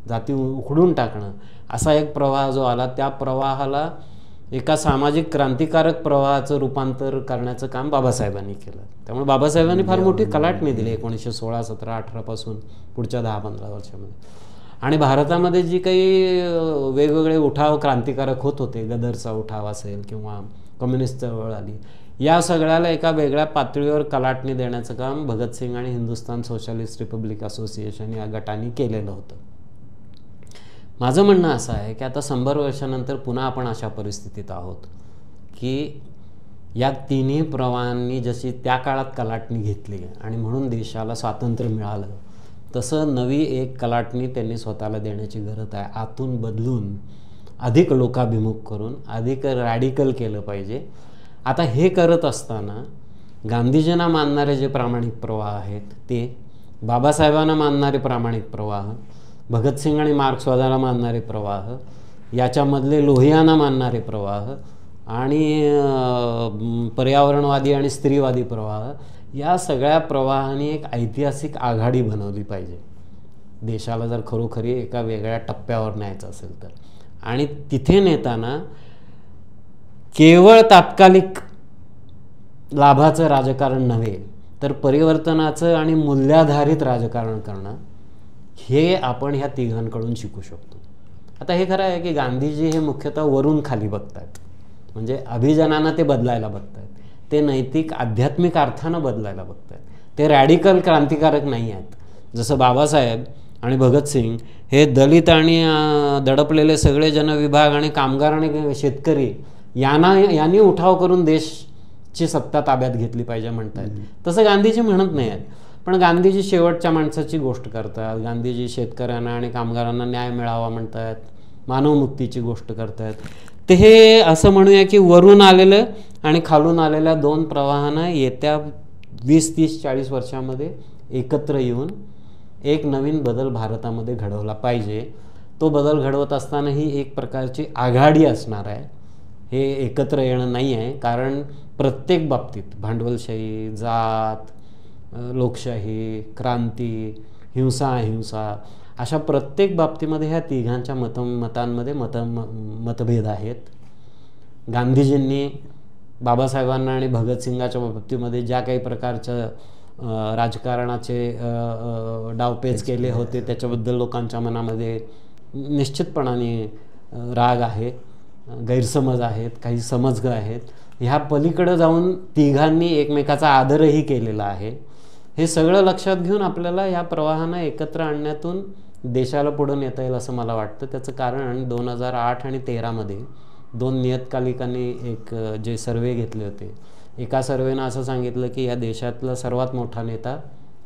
जाती उखडून टाकणं असा एक प्रवाह जो आला, त्या प्रवाहाला एका सामाजिक क्रांतिकारक प्रवाहाचं रूपांतर करण्याचं काम बाबासाहेबांनी केलं. त्यामुळे बाबासाहेबांनी फार मोठी कलाटणी दिली 1916, 17, 18 पासून पुढच्या 10-15 वर्षामध्ये. आणि भारतामध्ये जी काही वेगवेगळे उठाव क्रांतिकारक होत होते, गदरचा उठाव असेल किंवा कम्युनिस्ट चळवळ आली, या सगळ्याला एका वेगळ्या पातळीवर कलाटणी देण्याचं काम भगतसिंग आणि हिंदुस्थान सोशलिस्ट रिपब्लिक असोसिएशन या गटांनी केलेलं होतं. माझं म्हणणं असं आहे की आता 100 वर्षानंतर पुन्हा आपण अशा परिस्थितीत आहोत की या तिन्ही प्रवाहांनी जशी त्या काळात कलाटणी घेतली आणि म्हणून देशाला स्वातंत्र्य मिळालं, तसं नवी एक कलाटणी त्यांनी स्वतःला देण्याची गरज आहे. आतून बदलून अधिक लोकाभिमुख करून अधिक रॅडिकल केलं पाहिजे. आता हे करत असताना गांधीजींना मानणारे जे प्रामाणिक प्रवाह आहेत ते, बाबासाहेबांना मानणारे प्रामाणिक प्रवाह, भगतसिंग आणि मार्क्सवादाला मानणारे प्रवाह, याच्यामधले लोहियांना मानणारे प्रवाह आणि पर्यावरणवादी आणि स्त्रीवादी प्रवाह, या सगळ्या प्रवाहांनी एक ऐतिहासिक आघाडी बनवली पाहिजे देशाला जर खरोखरी एका वेगळ्या टप्प्यावर न्यायचं असेल तर. आणि तिथे नेताना केवळ तात्कालिक लाभाचं राजकारण नव्हे तर परिवर्तनाचं आणि मूल्याधारित राजकारण करणं हे आपण ह्या तिघांकडून शिकू शकतो. आता हे खरं आहे की गांधीजी हे मुख्यतः वरून खाली बघतायत, म्हणजे अभिजनानं ते बदलायला बघतायत, ते नैतिक आध्यात्मिक अर्थानं बदलायला बघतायत, ते रॅडिकल क्रांतिकारक नाही आहेत. जसं बाबासाहेब आणि भगतसिंग हे दलित आणि दडपलेले सगळे जनविभाग आणि कामगार आणि शेतकरी यांनी उठाव करून देशची सत्ता ताब्यात घेतली पाहिजे म्हणतात. तसं गांधीजी म्हणत नाही आहेत, पण गांधीजी शेवटच्या माणसाची गोष्ट करतात. गांधीजी शेतकऱ्यांना आणि कामगारांना न्याय मिळावा म्हणतात, मानवमुक्तीची गोष्ट करतात. ते हे असं म्हणूया की वरून आलेलं आणि खालून आलेल्या दोन प्रवाहांना येत्या 20, 30, 40 वर्षामध्ये एकत्र येऊन एक नवीन बदल भारतामध्ये घडवला पाहिजे. तो बदल घडवत असताना ही एक प्रकारची आघाडी असणार आहे, हे एकत्र येणं नाही आहे. कारण प्रत्येक बाबतीत भांडवलशाही, जात, लोकशाही, क्रांती, हिंसा अहिंसा अशा प्रत्येक बाबतीमध्ये ह्या तिघांच्या मतांमध्ये मतभेद आहेत. गांधीजींनी बाबासाहेबांना आणि भगतसिंगाच्या बाबतीमध्ये ज्या काही प्रकारचं राजकारणाचे डावपेच केले होते त्याच्याबद्दल लोकांच्या मनामध्ये निश्चितपणाने राग आहे, गैरसमज आहेत, काही समज आहेत. ह्या पलीकडे जाऊन तिघांनी एकमेकाचा आदरही केलेला आहे. हे सगळं लक्षात घेऊन आपल्याला या प्रवाहांना एकत्र आणण्यातून देशाला पुढे नेता येईल असं मला वाटतं. त्याचं कारण 2008 आणि 2013मध्ये 2 नियतकालिकांनी एक जे सर्वे घेतले होते. एका सर्वेनं असं सांगितलं की या देशातला सर्वात मोठा नेता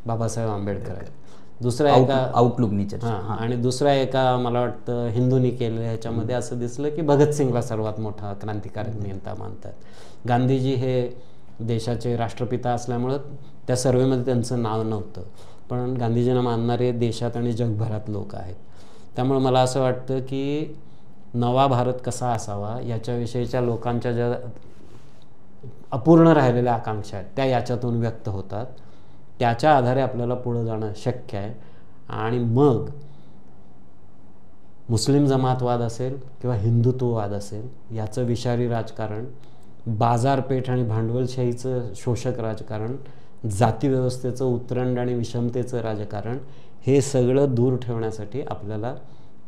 बाबासाहेब आंबेडकर आहेत. दुसरा एका आउटलुकनी आणि दुसरा एका मला वाटतं हिंदूंनी केलं, ह्याच्यामध्ये असं दिसलं की भगतसिंगला सर्वात मोठा क्रांतिकारक नेता मानतात. गांधीजी हे देशाचे राष्ट्रपिता असल्यामुळं त्या सर्वेमध्ये त्यांचं नाव नव्हतं, पण गांधीजींना मानणारे देशात आणि जगभरात लोक आहेत. त्यामुळे मला असं वाटतं की नवा भारत कसा असावा याच्याविषयीच्या लोकांच्या ज्या अपूर्ण राहिलेल्या आकांक्षा आहेत त्या याच्यातून व्यक्त होतात. त्याच्या आधारे आपल्याला पुढं जाणं शक्य आहे. आणि मग मुस्लिम जमातवाद असेल किंवा हिंदुत्ववाद असेल याचं विषारी राजकारण, बाजारपेठ आणि भांडवलशाहीचं शोषक राजकारण, जातीव्यवस्थेचं उतरंड आणि विषमतेचं राजकारण, हे सगळं दूर ठेवण्यासाठी आपल्याला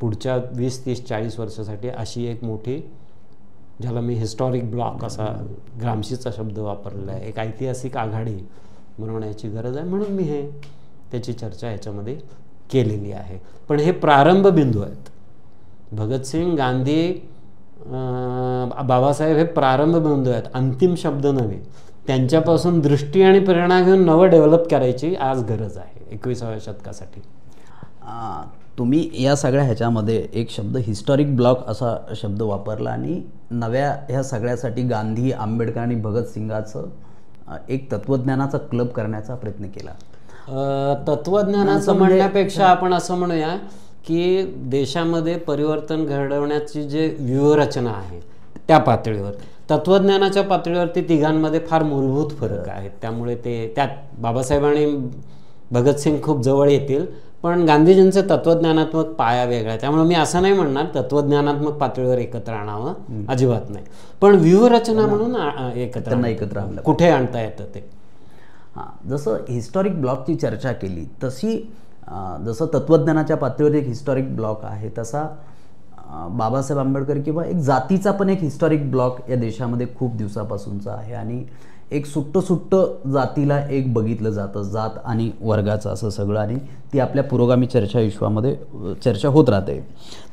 पुढच्या 20, 30, 40 वर्षासाठी अशी एक मोठी, ज्याला मी हिस्टॉरिक ब्लॉक असा ग्रामशीचा शब्द वापरलेला आहे, एक ऐतिहासिक आघाडी बनवण्याची गरज आहे. म्हणून मी त्याची चर्चा ह्याच्यामध्ये केलेली आहे. पण हे प्रारंभ बिंदू आहेत. भगतसिंग, गांधी, बाबासाहेब हे प्रारंभ बिंदू आहेत, अंतिम शब्द नव्हे. त्यांच्यापासून दृष्टी आणि प्रेरणा घेऊन नवं डेव्हलप करायची आज गरज आहे 21व्या शतकासाठी. तुम्ही या सगळ्या ह्याच्यामध्ये एक शब्द हिस्टॉरिक ब्लॉक असा शब्द वापरला आणि नव्या ह्या सगळ्यासाठी गांधी, आंबेडकर आणि भगतसिंगाचं एक तत्वज्ञानाचा क्लब करण्याचा प्रयत्न केला. तत्वज्ञानाचं म्हणण्यापेक्षा आपण असं म्हणूया की देशामध्ये परिवर्तन घडवण्याची जे व्यूहरचना आहे त्या पातळीवर, तत्वज्ञानाच्या पातळीवरती तिघांमध्ये फार मूलभूत फरक आहेत. त्यामुळे त्यात बाबासाहेब आणि भगतसिंग खूप जवळ येतील, पण गांधीजींचं तत्वज्ञानात्मक पाया वेगळा आहे. त्यामुळे मी असं नाही म्हणणार तत्वज्ञानात्मक पातळीवर एकत्र आणावं, अजिबात नाही. पण व्यूहरचना म्हणून एकत्र आणलं, कुठे आणता येतं ते. जसं हिस्टॉरिक ब्लॉकची चर्चा केली तशी, जसं तत्वज्ञानाच्या पातळीवर एक हिस्टॉरिक ब्लॉक आहे, तसा बाबासाहेब आंबेडकर किंवा एक जातीचा पण एक हिस्टॉरिक ब्लॉक या देशामध्ये खूप दिवसापासूनचा आहे. आणि एक सुट्ट जातीला एक बघितलं जातं, जात आणि वर्गाचं असं सगळं, आणि ती आपल्या पुरोगामी चर्चा विश्वामध्ये चर्चा होत राहते.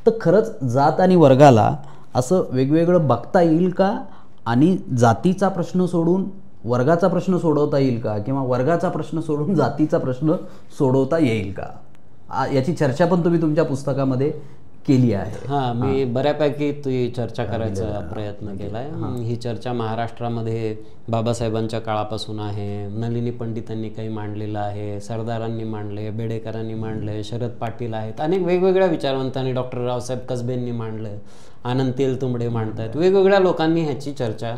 तर खरंच जात आणि वर्गाला असं वेगवेगळं बघता येईल का? आणि जातीचा प्रश्न सोडून वर्गाचा प्रश्न सोडवता येईल का? किंवा वर्गाचा प्रश्न सोडून जातीचा प्रश्न सोडवता येईल का? याची चर्चा पण तुम्ही तुमच्या पुस्तकामध्ये केली आहे. मी बऱ्यापैकी ती चर्चा करायचा प्रयत्न केला आहे. ही चर्चा महाराष्ट्रामध्ये बाबासाहेबांच्या काळापासून आहे. नलिनी पंडितांनी काही मांडलेलं आहे, सरदारांनी मांडले, बेडेकरांनी मांडले, शरद पाटील आहेत, अनेक वेगवेगळ्या विचारवंतांनी, डॉक्टर रावसाहेब कसबेंनी मांडलं, आनंद तेलतुंबडे मांडतायत, वेगवेगळ्या लोकांनी ह्याची चर्चा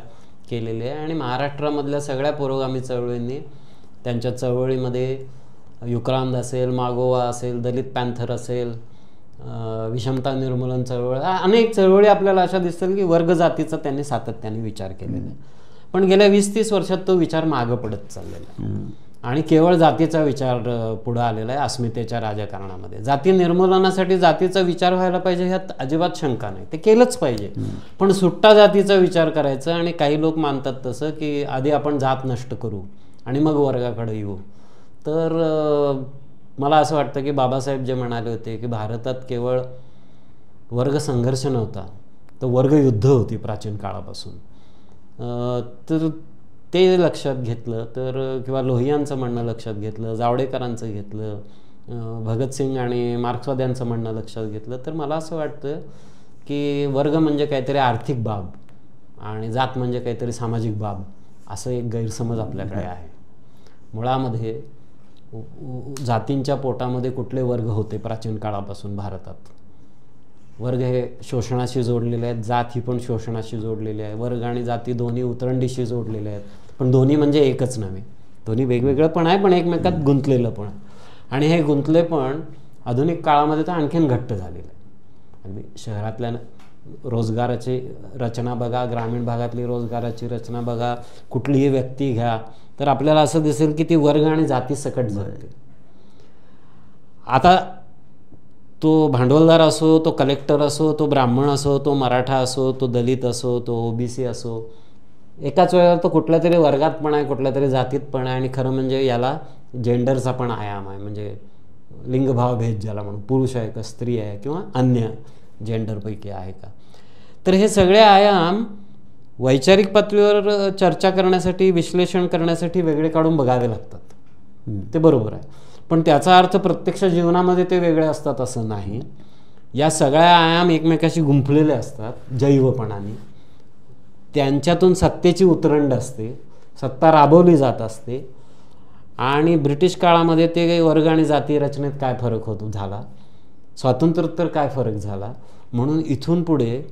केलेली आहे. आणि महाराष्ट्रामधल्या सगळ्या पुरोगामी चळवळींनी त्यांच्या चळवळीमध्ये युक्रांद असेल, मागोवा असेल, दलित पॅन्थर असेल, विषमता निर्मूलन चळवळ, अनेक चळवळी आपल्याला अशा दिसतील की वर्ग जातीचा त्यांनी सातत्याने विचार केलेला आहे. पण गेल्या 20-30 वर्षात तो विचार मागं पडत चाललेला आहे आणि केवळ जातीचा विचार पुढे आलेला आहे. अस्मितेच्या राजकारणामध्ये जाती निर्मूलनासाठी जातीचा विचार व्हायला पाहिजे ह्यात अजिबात शंका नाही, ते केलंच पाहिजे. पण सुट्टा जातीचा विचार करायचा, आणि काही लोक मानतात तसं की आधी आपण जात नष्ट करू आणि मग वर्गाकडे येऊ. तर मला असं वाटतं की बाबासाहेब जे म्हणाले होते की भारतात केवळ वर्ग संघर्ष नव्हता, तर वर्गयुद्ध होती प्राचीन काळापासून. तर ते लक्षात घेतलं तर, किंवा लोहियांचं म्हणणं लक्षात घेतलं, जावडेकरांचं घेतलं, भगतसिंग आणि मार्क्सवाद्यांचं म्हणणं लक्षात घेतलं, तर मला असं वाटतं की वर्ग म्हणजे काहीतरी आर्थिक बाब आणि जात म्हणजे काहीतरी सामाजिक बाब, असं एक गैरसमज आपल्याकडे आहे. मुळामध्ये जातींच्या पोटामध्ये कुठले वर्ग होते प्राचीन काळापासून भारतात? वर्ग हे शोषणाशी जोडलेले आहेत, जात ही पण शोषणाशी जोडलेली आहे, वर्ग आणि जाती दोन्ही उतरंडीशी जोडलेले आहेत. पण दोन्ही म्हणजे एकच नव्हे, दोन्ही वेगवेगळं पण आहे, पण एकमेकात गुंतलेलं पण आहे. आणि हे गुंतलेपण आधुनिक काळामध्ये तर आणखीन घट्ट झालेलं आहे. अगदी शहरातल्या रोजगाराची रचना बघा, ग्रामीण भागातली रोजगाराची रचना बघा, कुठलीही व्यक्ती घ्या, तर आपल्याला असं दिसेल की ती वर्ग आणि जाती सकट जगते. आता तो भांडवलदार असो, तो कलेक्टर असो, तो ब्राह्मण असो, तो मराठा असो, तो दलित असो, तो ओबीसी असो, एकाच वेळेला तो कुठल्या तरी वर्गात पण आहे, कुठल्या तरी जातीत पण आहे. आणि खरं म्हणजे याला जेंडरचा पण आयाम आहे, म्हणजे लिंगभावभेद ज्याला म्हणून, पुरुष आहे का स्त्री आहे किंवा अन्य जेंडरपैकी आहे का. तर हे सगळे आयाम वैचारिक पातळीवर चर्चा करण्यासाठी, विश्लेषण करण्यासाठी वेगळे काढून बघावे लागतात. ते बरोबर आहे, पण त्याचा अर्थ प्रत्यक्ष जीवनामध्ये ते वेगळे असतात असं नाही. या सगळ्या आयाम एकमेकाशी गुंफलेले असतात जैवपणाने. त्यांच्यातून सत्तेची उतरंड असते, सत्ता राबवली जात असते. आणि ब्रिटिश काळामध्ये ते वर्ग आणि जाती रचनेत काय फरक झाला, स्वातंत्र्योत्तर काय फरक झाला. म्हणून इथून पुढे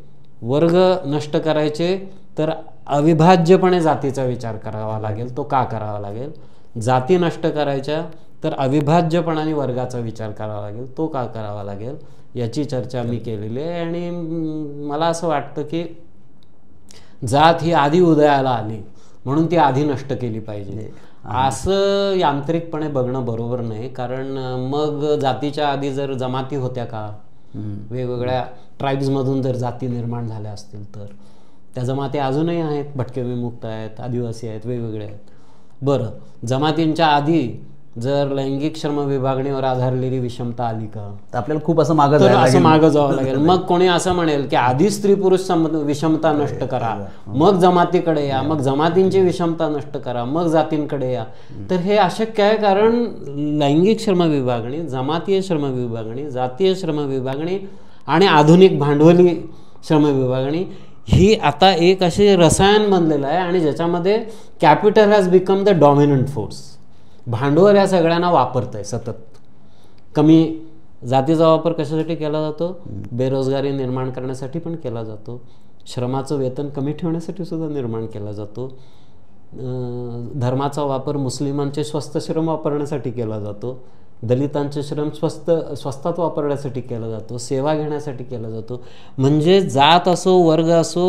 वर्ग नष्ट करायचे तर अविभाज्यपणे जातीचा विचार करावा लागेल. तो का करावा लागेल? जाती नष्ट करायच्या तर अविभाज्यपणाने वर्गाचा विचार करावा लागेल. तो का करावा लागेल याची चर्चा मी केलेली आहे. आणि मला असं वाटतं की जात ही आधी उदयाला आली म्हणून ती आधी नष्ट केली पाहिजे, असं यांत्रिकपणे बघणं बरोबर नाही. कारण मग जातीच्या आधी जर जमाती होत्या का, वेगवेगळ्या ट्राईब्समधून जर जाती निर्माण झाल्या असतील तर त्या जमाती अजूनही आहेत, भटके विमुक्त आहेत, आदिवासी आहेत, वेगवेगळे आहेत. बरं, जमातींच्या आधी जर लैंगिक श्रम विभागणीवर आधारलेली विषमता आली का, तर आपल्याला खूप असं मागं जावं लागेल. मग कोणी असं म्हणेल की आधी स्त्री पुरुष विषमता नष्ट करा, मग जमातीकडे या, मग जमातींची विषमता नष्ट करा, मग जातींकडे या. तर हे अशक्य आहे, कारण लैंगिक श्रम विभागणी, जमातीय श्रम विभागणी, जातीय श्रम विभागणी आणि आधुनिक भांडवली श्रम विभागणी ही आता एक असे रसायन बनलेलं आहे. आणि ज्याच्यामध्ये capital has become the dominant force. भांडवल या सगळ्यांना वापरत आहे सतत. कमी जातीचा वापर कशासाठी केला जातो? बेरोजगारी निर्माण करण्यासाठी पण केला जातो. श्रमाचं वेतन कमी ठेवण्यासाठी सुद्धा निर्माण केला जातो. धर्माचा वापर मुस्लिमांचे स्वस्त श्रम वापरण्यासाठी केला जातो. दलितांचे श्रम स्वस्तात वापरण्यासाठी केला जातो. सेवा घेण्यासाठी केला जातो. म्हणजे जात असो, वर्ग असो,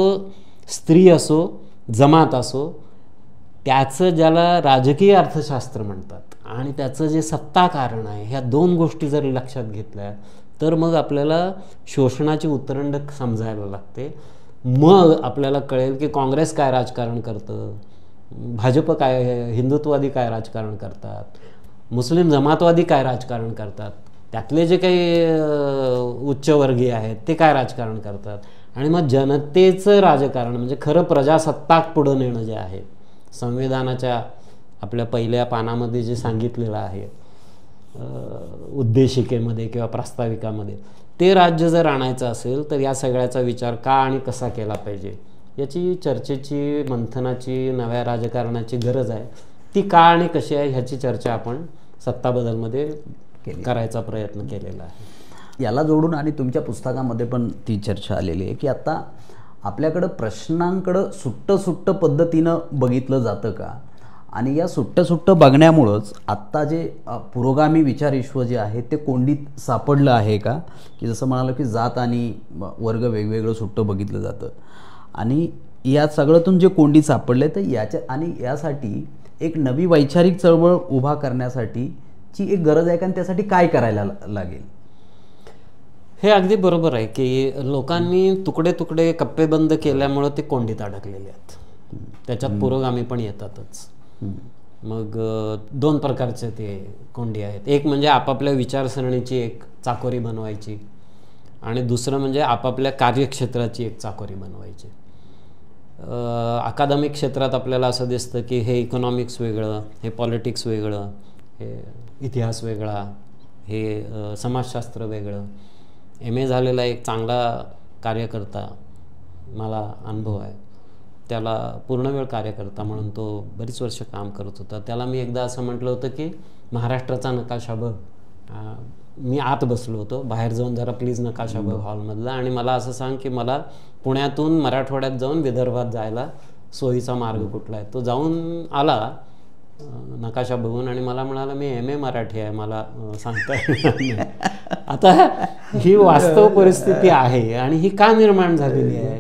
स्त्री असो, जमात असो, त्याचं ज्याला राजकीय अर्थशास्त्र म्हणतात आणि त्याचं जे सत्ता कारण आहे, ह्या दोन गोष्टी जरी लक्षात घेतल्या तर मग आपल्याला शोषणाची उतरंड समजायला लागते. मग आपल्याला कळेल की काँग्रेस काय राजकारण करतं, भाजप काय, हिंदुत्ववादी काय राजकारण करतात, मुस्लिम जमातवादी काय राजकारण करतात, त्यातले जे काही उच्चवर्गीय आहेत ते काय राजकारण करतात. आणि मग जनतेचं राजकारण म्हणजे खरं प्रजासत्ताक पुढं नेणं जे आहे, संविधानाच्या आपल्या पहिल्या पानामध्ये जे सांगितलेलं आहे उद्देशिकेमध्ये किंवा प्रास्ताविकामध्ये, ते राज्य जर आणायचं असेल तर या सगळ्याचा विचार का आणि कसा केला पाहिजे याची चर्चेची, मंथनाची, नव्या राजकारणाची गरज आहे. ती का आणि कशी आहे ह्याची चर्चा आपण सत्ता बदलमध्ये करायचा प्रयत्न केलेला आहे. याला जोडून आणि तुमच्या पुस्तकामध्ये पण ती चर्चा आलेली आहे की आता आपल्याकडं प्रश्नांकडं सुट्ट पद्धतीनं बघितलं जातं का, आणि या सुट्ट बघण्यामुळंच आत्ता जे पुरोगामी विचारविश्व जे आहे ते कोंडीत सापडलं आहे का, की जसं म्हणालं की जात आणि वर्ग वेगवेगळं सुट्ट बघितलं जातं आणि या सगळ्यातून जे कोंडीत सापडले तर यासाठी एक नवी वैचारिक चळवळ उभा करण्यासाठीची एक गरज आहे का, आणि त्यासाठी काय करायला लागेल? हे अगदी बरोबर आहे की लोकांनी तुकडे कप्पेबंद केल्यामुळं ते कोंडीत अडकलेले आहेत. त्याच्यात पुरोगामी पण येतातच. मग दोन प्रकारचे ते कोंडी आहेत. एक म्हणजे आपापल्या विचारसरणीची एक चाकोरी बनवायची आणि दुसरं म्हणजे आपापल्या कार्यक्षेत्राची एक चाकोरी बनवायची. अकादमिक क्षेत्रात आपल्याला असं दिसतं की हे इकॉनॉमिक्स वेगळं, हे पॉलिटिक्स वेगळं, हे इतिहास वेगळा, हे समाजशास्त्र वेगळं. MA झालेला एक चांगला कार्यकर्ता, मला अनुभव आहे, त्याला पूर्णवेळ कार्यकर्ता म्हणून तो बरीच वर्ष काम करत होता. त्याला मी एकदा असं म्हटलं होतं की महाराष्ट्राचा नकाशा बघ, मी आत बसलो होतो, बाहेर जाऊन जरा प्लीज नकाशा बघ हॉलमधला, आणि मला असं सांग की मला पुण्यातून मराठवाड्यात जाऊन विदर्भात जायला सोयीचा मार्ग कुठला आहे. तो जाऊन आला नकाशा बघून आणि मला म्हणाला मी MA मराठी आहे, मला सांगता येणार नाही. आता ही वास्तव परिस्थिती आहे आणि ही का निर्माण झालेली आहे,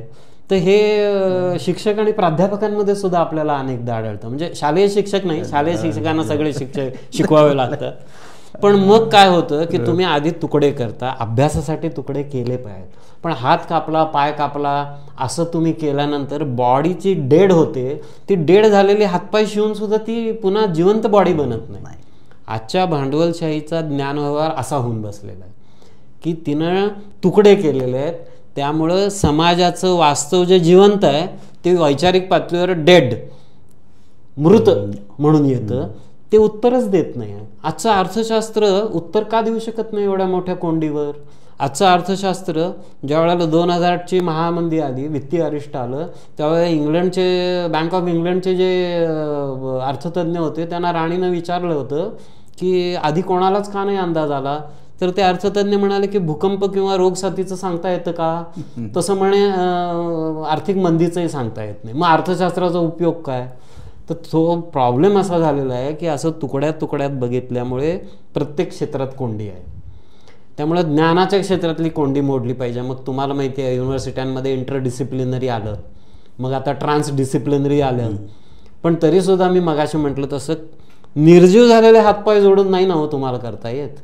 तर हे शिक्षक आणि प्राध्यापकांमध्ये सुद्धा आपल्याला अनेकदा आढळतं. म्हणजे शालेय शिक्षक नाही, शालेय शिक्षकांना सगळे शिकवावे लागतात, पण मग काय होतं की तुम्ही आधी तुकडे करता, अभ्यासासाठी तुकडे केले पाहिजेत, पण हात कापला पाय कापला असं तुम्ही केल्यानंतर बॉडीची डेड होते. ती डेड झालेली हातपाय शिवून सुद्धा ती पुन्हा जिवंत बॉडी बनत नाही. आजच्या भांडवलशाहीचा ज्ञानव्यवहार असा होऊन बसलेला आहे की तिनं तुकडे केलेले आहेत, त्यामुळं समाजाचं वास्तव जे जिवंत आहे ते वैचारिक पातळीवर डेड मृत म्हणून येतं, ते उत्तरच देत नाही. आजचं अर्थशास्त्र उत्तर का देऊ शकत नाही एवढ्या मोठ्या कोंडीवर? आजचं अर्थशास्त्र ज्या वेळेला 2008ची महामंदी आली, वित्तीय अरिष्ट आलं, त्यावेळेला इंग्लंडचे बँक ऑफ इंग्लंडचे जे अर्थतज्ञ होते त्यांना राणीनं विचारलं होतं की आधी कोणालाच का नाही अंदाज आला, तर ते अर्थतज्ञ म्हणाले की भूकंप किंवा रोगसाथीचं सांगता येतं का, तसं म्हणे आर्थिक मंदीचंही सांगता येत नाही, मग अर्थशास्त्राचा उपयोग काय? तर तो प्रॉब्लेम असा झालेला आहे की असं तुकड्यात तुकड्यात बघितल्यामुळे प्रत्येक क्षेत्रात कोंडी आहे. त्यामुळे ज्ञानाच्या क्षेत्रातली कोंडी मोडली पाहिजे. मग तुम्हाला माहिती आहे युनिव्हर्सिट्यांमध्ये इंटरडिसिप्लिनरी आलं, मग आता ट्रान्सडिसिप्लिनरी आलं, पण तरीसुद्धा मी मगाशी म्हटलं तसं निर्जीव झालेले हातपाय जोडून नाही ना हो तुम्हाला करता येत.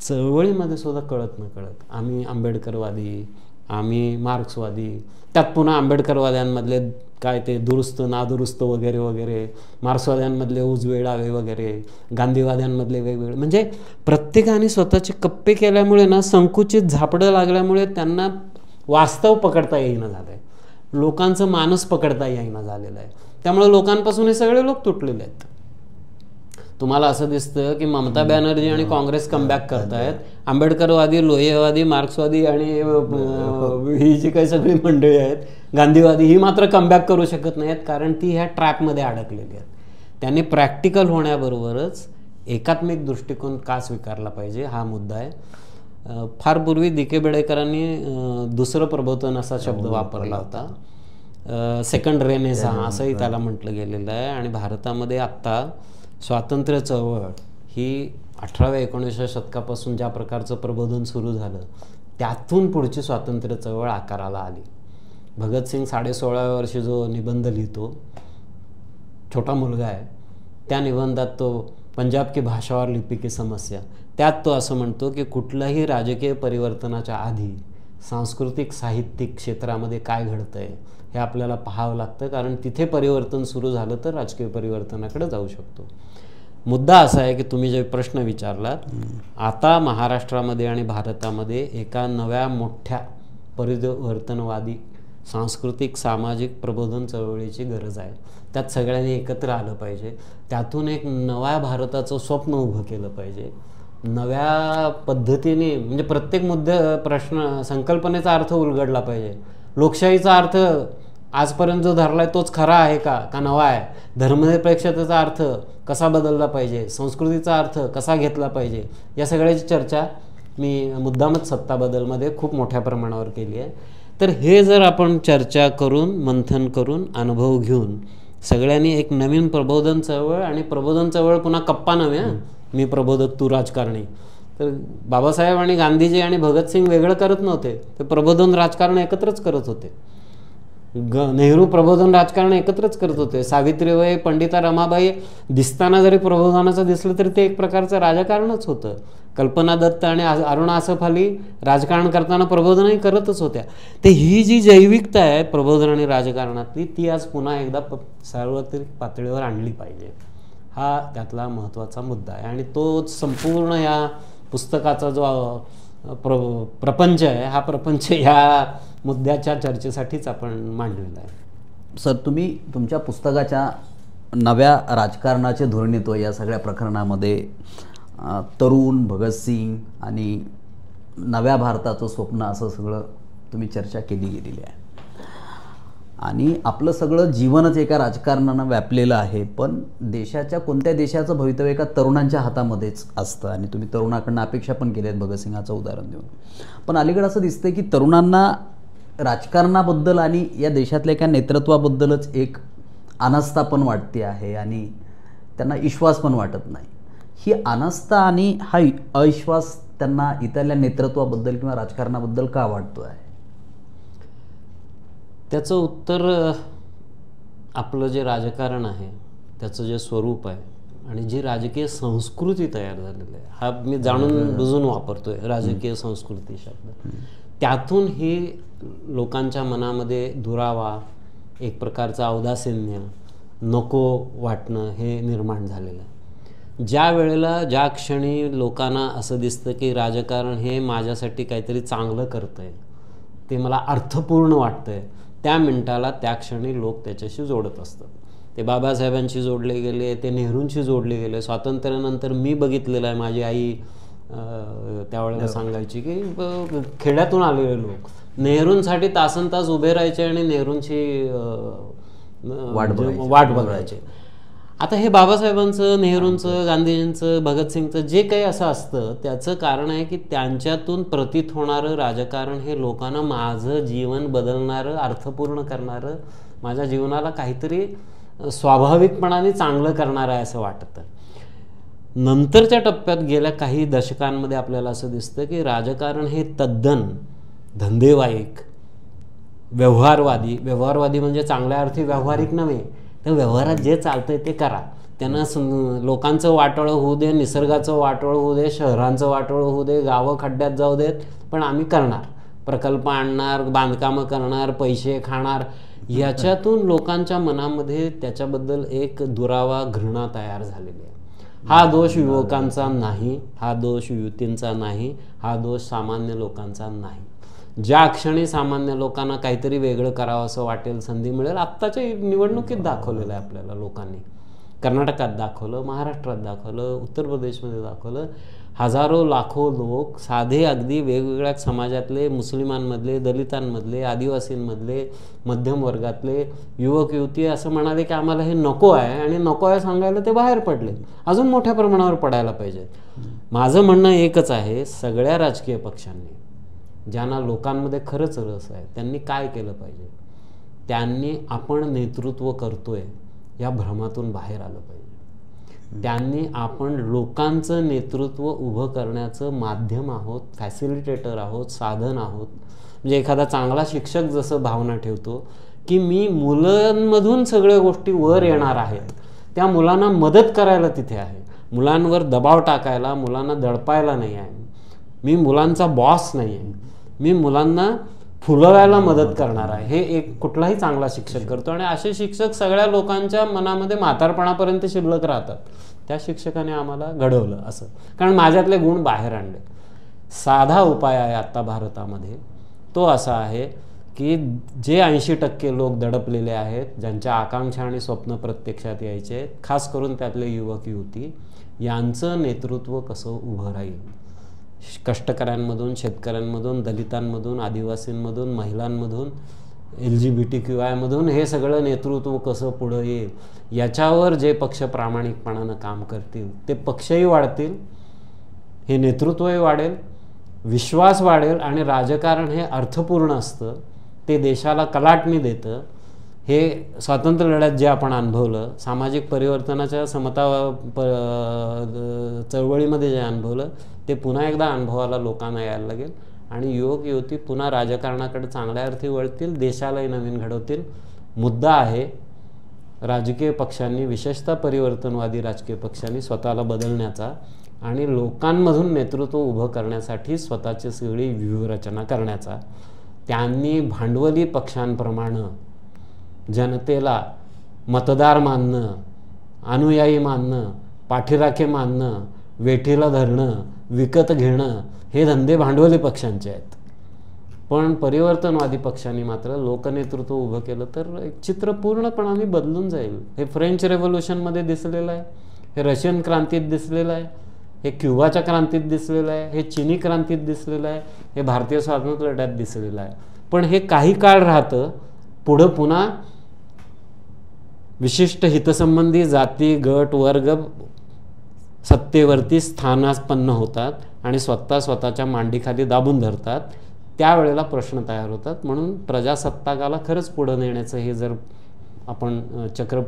चळवळीमध्ये सुद्धा कळत न कळत आम्ही आंबेडकरवादी, आम्ही मार्क्सवादी, त्यात पुन्हा आंबेडकरवाद्यांमधले काय ते दुरुस्त नादुरुस्त वगैरे वगैरे, मार्क्सवाद्यांमधले उजवे डावे वगैरे, गांधीवाद्यांमधले वेगवेगळे, म्हणजे प्रत्येकाने स्वतःचे कप्पे केल्यामुळे ना संकुचित झापडं लागल्यामुळे त्यांना वास्तव पकडता येईना झालं आहे, लोकांचं मानस पकडता येईना झालेलं आहे. त्यामुळे लोकांपासून हे सगळे लोक तुटलेले आहेत. तुम्हाला असं दिसतं की ममता बॅनर्जी आणि काँग्रेस कमबॅक करतायत, आंबेडकरवादी, लोहियावादी, मार्क्सवादी आणि ही जी काही सगळी मंडळी आहेत गांधीवादी, ही मात्र कमबॅक करू शकत नाहीत, कारण ती ह्या ट्रॅपमध्ये अडकलेली आहेत. त्यांनी प्रॅक्टिकल होण्याबरोबरच एकात्मिक दृष्टिकोन का स्वीकारला पाहिजे हा मुद्दा आहे. फार पूर्वी D.K. बेडेकरांनी दुसरं प्रबोधन असा शब्द वापरला होता, सेकंड रेनेसा असंही त्याला म्हटलं गेलेलं आहे. आणि भारतामध्ये आत्ता स्वातंत्र्य चळवळ ही 18व्या-19व्या शतकापासून ज्या प्रकारचं प्रबोधन सुरू झालं त्यातून पुढची स्वातंत्र्य चळवळ आकाराला आली. भगतसिंग 16व्या वर्षी जो निबंध लिहितो, छोटा मुलगा आहे, त्या निबंधात तो पंजाब की भाषावर लिपी की समस्या, त्यात तो असं म्हणतो की कुठल्याही राजकीय परिवर्तनाच्या आधी सांस्कृतिक साहित्यिक क्षेत्रामध्ये काय घडतंय हे आपल्याला पाहावं लागतं, कारण तिथे परिवर्तन सुरू झालं तर राजकीय परिवर्तनाकडे जाऊ शकतो. मुद्दा असा आहे की तुम्ही जे प्रश्न विचारलात, आता महाराष्ट्रामध्ये आणि भारतामध्ये एका नव्या मोठ्या परिवर्तनवादी सांस्कृतिक सामाजिक प्रबोधन चळवळीची गरज आहे. त्यात सगळ्यांनी एकत्र आलं पाहिजे, त्यातून एक नव्या भारताचं स्वप्न उभं केलं पाहिजे, नव्या पद्धतीने, म्हणजे प्रत्येक प्रश्न संकल्पनेचा अर्थ उलगडला पाहिजे. लोकशाहीचा अर्थ आजपर्यंत जो धरला आहे तोच खरा आहे का नवा आहे, धर्मनिरपेक्षतेचा अर्थ कसा बदलला पाहिजे, संस्कृतीचा अर्थ कसा घेतला पाहिजे, या सगळ्याची चर्चा मी मुद्दामच सत्ता बदलमध्ये खूप मोठ्या प्रमाणावर केली आहे. तर हे जर आपण चर्चा करून मंथन करून अनुभव घेऊन सगळ्यांनी एक नवीन प्रबोधन चळवळ, आणि प्रबोधन चळवळ पुन्हा कप्पा नव्हे, मी प्रबोधक तू राजकारणी, तर बाबासाहेब आणि गांधीजी आणि भगतसिंग वेगळं करत नव्हते, ते प्रबोधन राजकारण एकत्रच करत होते. नेहरू प्रबोधन राजकारण एकत्रच करत होते. सावित्रीबाई, पंडिता रमाबाई दिसताना जरी प्रबोधनाचं दिसलं तरी ते एक प्रकारचं राजकारणच होतं. कल्पना दत्त आणि अरुणा आसफ अली राजकारण करताना प्रबोधनही करतच होत्या. ते ही जी जैविकता आहे प्रबोधन आणि राजकारणातली, ती आज पुन्हा एकदा सार्वत्रिक पातळीवर आणली पाहिजे, हा त्यातला महत्त्वाचा मुद्दा आहे. आणि तो संपूर्ण या पुस्तकाचा जो प्रपंच आहे, हा प्रपंच ह्या मुद्द्याच्या चर्चेसाठीच आपण मांडलेला आहे. सर, तुम्ही तुमच्या पुस्तकाच्या नव्या राजकारणाचे धोरणित्व या सगळ्या प्रकरणामध्ये तरुण, भगतसिंग आणि नव्या भारताचं स्वप्न असं सगळं तुम्ही चर्चा केली गेलेली आहे. आणि आपलं सगळं जीवनच एका राजकारणानं व्यापलेलं आहे. पण कोणत्या देशाचं भवितव्य एका तरुणांच्या हातामध्येच असतं आणि तुम्ही तरुणाकडनं अपेक्षा पण केल्या आहेत भगतसिंगाचं उदाहरण देऊन. पण अलीकडे असं दिसतं की तरुणांना राजकारणाबद्दल आणि या देशातल्या एका नेतृत्वाबद्दलच एक अनास्था पण वाटते आहे आणि त्यांना विश्वास पण वाटत नाही. ही अनास्था आणि हा अविश्वास त्यांना इथल्या नेतृत्वाबद्दल किंवा राजकारणाबद्दल का वाटतो आहे? त्याचं उत्तर आपलं जे राजकारण आहे त्याचं जे स्वरूप आहे आणि जी राजकीय संस्कृती तयार झालेली आहे, हा मी जाणून बुजून वापरतोय राजकीय संस्कृती शब्द, त्यातून ही लोकांच्या मनामध्ये दुरावा, एक प्रकारचं औदासिन्य, नको वाटणं हे निर्माण झालेलं आहे. ज्या वेळेला ज्या क्षणी लोकांना असं दिसतं की राजकारण हे माझ्यासाठी काहीतरी चांगलं करतंय, ते मला अर्थपूर्ण वाटतंय, त्या मिनिटाला त्या क्षणी लोक त्याच्याशी जोडत असतात. ते बाबासाहेबांशी जोडले गेले, ते नेहरूंशी जोडले गेले. स्वातंत्र्यानंतर मी बघितलेलं आहे, माझी आई त्यावेळेला सांगायची की खेड्यातून आलेले लोक नेहरूंसाठी तासनतास उभे राहायचे आणि नेहरूंची वाट बघायचे. आता हे बाबासाहेबांचं, नेहरूंचं, गांधीजींचं, भगतसिंगचं जे काही असं असतं त्याचं कारण आहे की त्यांच्यातून प्रतीत होणारं राजकारण हे लोकांना माझं जीवन बदलणारं, अर्थपूर्ण करणारं, माझ्या जीवनाला काहीतरी स्वाभाविकपणाने चांगलं करणारं आहे असं वाटतं. नंतरच्या टप्प्यात गेल्या काही दशकांमध्ये आपल्याला असं दिसतं की राजकारण हे तद्दन धंदेवाईक, व्यवहारवादी म्हणजे चांगल्या अर्थी व्यावहारिक नव्हे, तर व्यवहारात जे चालतंय ते करा. त्यांना लोकांचं वाटोळं होऊ दे, निसर्गाचं वाटोळं होऊ दे, शहरांचं वाटोळं होऊ दे, गावं खड्ड्यात जाऊ देत, पण आम्ही करणार, प्रकल्प आणणार, बांधकामं करणार, पैसे खाणार. याच्यातून लोकांच्या मनामध्ये त्याच्याबद्दल एक दुरावा, घृणा तयार झालेली आहे. हा दोष युवकांचा नाही, हा दोष युवतींचा नाही, हा दोष सामान्य लोकांचा नाही. ज्या क्षणी सामान्य लोकांना काहीतरी वेगळं करावं असं वाटेल, संधी मिळेल, आत्ताच्या निवडणुकीत दाखवलेलं आहे आपल्याला लोकांनी. कर्नाटकात दाखवलं, महाराष्ट्रात दाखवलं, उत्तर प्रदेशमध्ये दाखवलं. हजारो लाखो लोक साधे अगदी वेगवेगळ्या समाजातले, मुस्लिमांमधले, दलितांमधले, आदिवासींमधले, मध्यम वर्गातले युवक युवती असं म्हणाले की आम्हाला हे नको आहे, आणि नको आहे सांगायला ते बाहेर पडले. अजून मोठ्या प्रमाणावर पडायला पाहिजे. माझं म्हणणं एकच आहे, सगळ्या राजकीय पक्षांनी, ज्यांना लोकांमध्ये खरंच रस आहे, त्यांनी काय केलं पाहिजे? त्यांनी आपण नेतृत्व करतोय या भ्रमातून बाहेर आलं पाहिजे. त्यांनी आपण लोकांचं नेतृत्व उभं करण्याचं माध्यम आहोत, फॅसिलिटेटर आहोत, साधन आहोत. म्हणजे एखादा चांगला शिक्षक जसं भावना ठेवतो की मी मुलांमधून सगळ्या गोष्टी वर येणार आहेत, त्या मुलांना मदत करायला तिथे आहे, मुलांवर दबाव टाकायला, मुलांना दडपायला नाही आहे, मी मुलांचा बॉस नाही आहे, मी मुलांना फुलवायला मदत करणार आहे, हे एक कुठलाही चांगला शिक्षक करतो. आणि असे शिक्षक सगळ्या लोकांच्या मनामध्ये म्हातारपणापर्यंत शिल्लक राहतात. त्या शिक्षकाने आम्हाला घडवलं असं, कारण माझ्यातले गुण बाहेर आणले. साधा उपाय आहे आत्ता भारतामध्ये, तो असा आहे की जे 80% लोक दडपलेले आहेत, ज्यांच्या आकांक्षा आणि स्वप्न प्रत्यक्षात यायचे आहेत, खास करून त्यातले युवक युवती, यांचं नेतृत्व कसं उभं राहील. कष्टकऱ्यांमधून, शेतकऱ्यांमधून, दलितांमधून, आदिवासींमधून, महिलांमधून, LGBTQI मधून हे सगळं नेतृत्व कसं पुढं येईल, याच्यावर जे पक्ष प्रामाणिकपणानं काम करतील ते पक्षही वाढतील, हे नेतृत्वही वाढेल, विश्वास वाढेल, आणि राजकारण हे अर्थपूर्ण असतं, ते देशाला कलाटणी देतं. हे स्वातंत्र्य लढ्यात जे आपण अनुभवलं, सामाजिक परिवर्तनाच्या समता चळवळीमध्ये जे अनुभवलं, ते पुन्हा एकदा अनुभवाला लोकांना यायला लागेल, आणि युवक युवती पुन्हा राजकारणाकडे चांगल्या अर्थी वळतील, देशालाही नवीन घडवतील. मुद्दा आहे राजकीय पक्षांनी, विशेषतः परिवर्तनवादी राजकीय पक्षांनी स्वतःला बदलण्याचा आणि लोकांमधून नेतृत्व उभं करण्यासाठी स्वतःची सगळी व्यूहरचना करण्याचा. त्यांनी भांडवली पक्षांप्रमाणे जनतेला मतदार मानणं, अनुयायी मानणं, पाठीराखे मानणं, वेठीला धरणं, विकत घेणं, हे धंदे भांडवली पक्षांचे आहेत. पण परिवर्तनवादी पक्षांनी मात्र लोकनेतृत्व उभं केलं तर एक चित्र पूर्णपणाने बदलून जाईल. हे फ्रेंच रेव्होल्यूशनमध्ये दिसलेलं आहे, हे रशियन क्रांतीत दिसलेलं आहे, हे क्युबाच्या क्रांतीत दिसलेलं आहे, हे चिनी क्रांतीत दिसलेलं आहे, हे भारतीय स्वातंत्र्य लढ्यात दिसलेलं आहे. पण हे काही काळ राहतं, पुढं पुन्हा विशिष्ट हितसंबंधी जाती गट वर्ग सत्तेवरती स्थानापन्न होतात आणि स्वतःच्या मांडीखाली दाबून धरतात, त्यावेळेला प्रश्न तयार होतात. म्हणून प्रजासत्ताकाला खरंच पुढं नेण्याचं हे जर आपण चक्र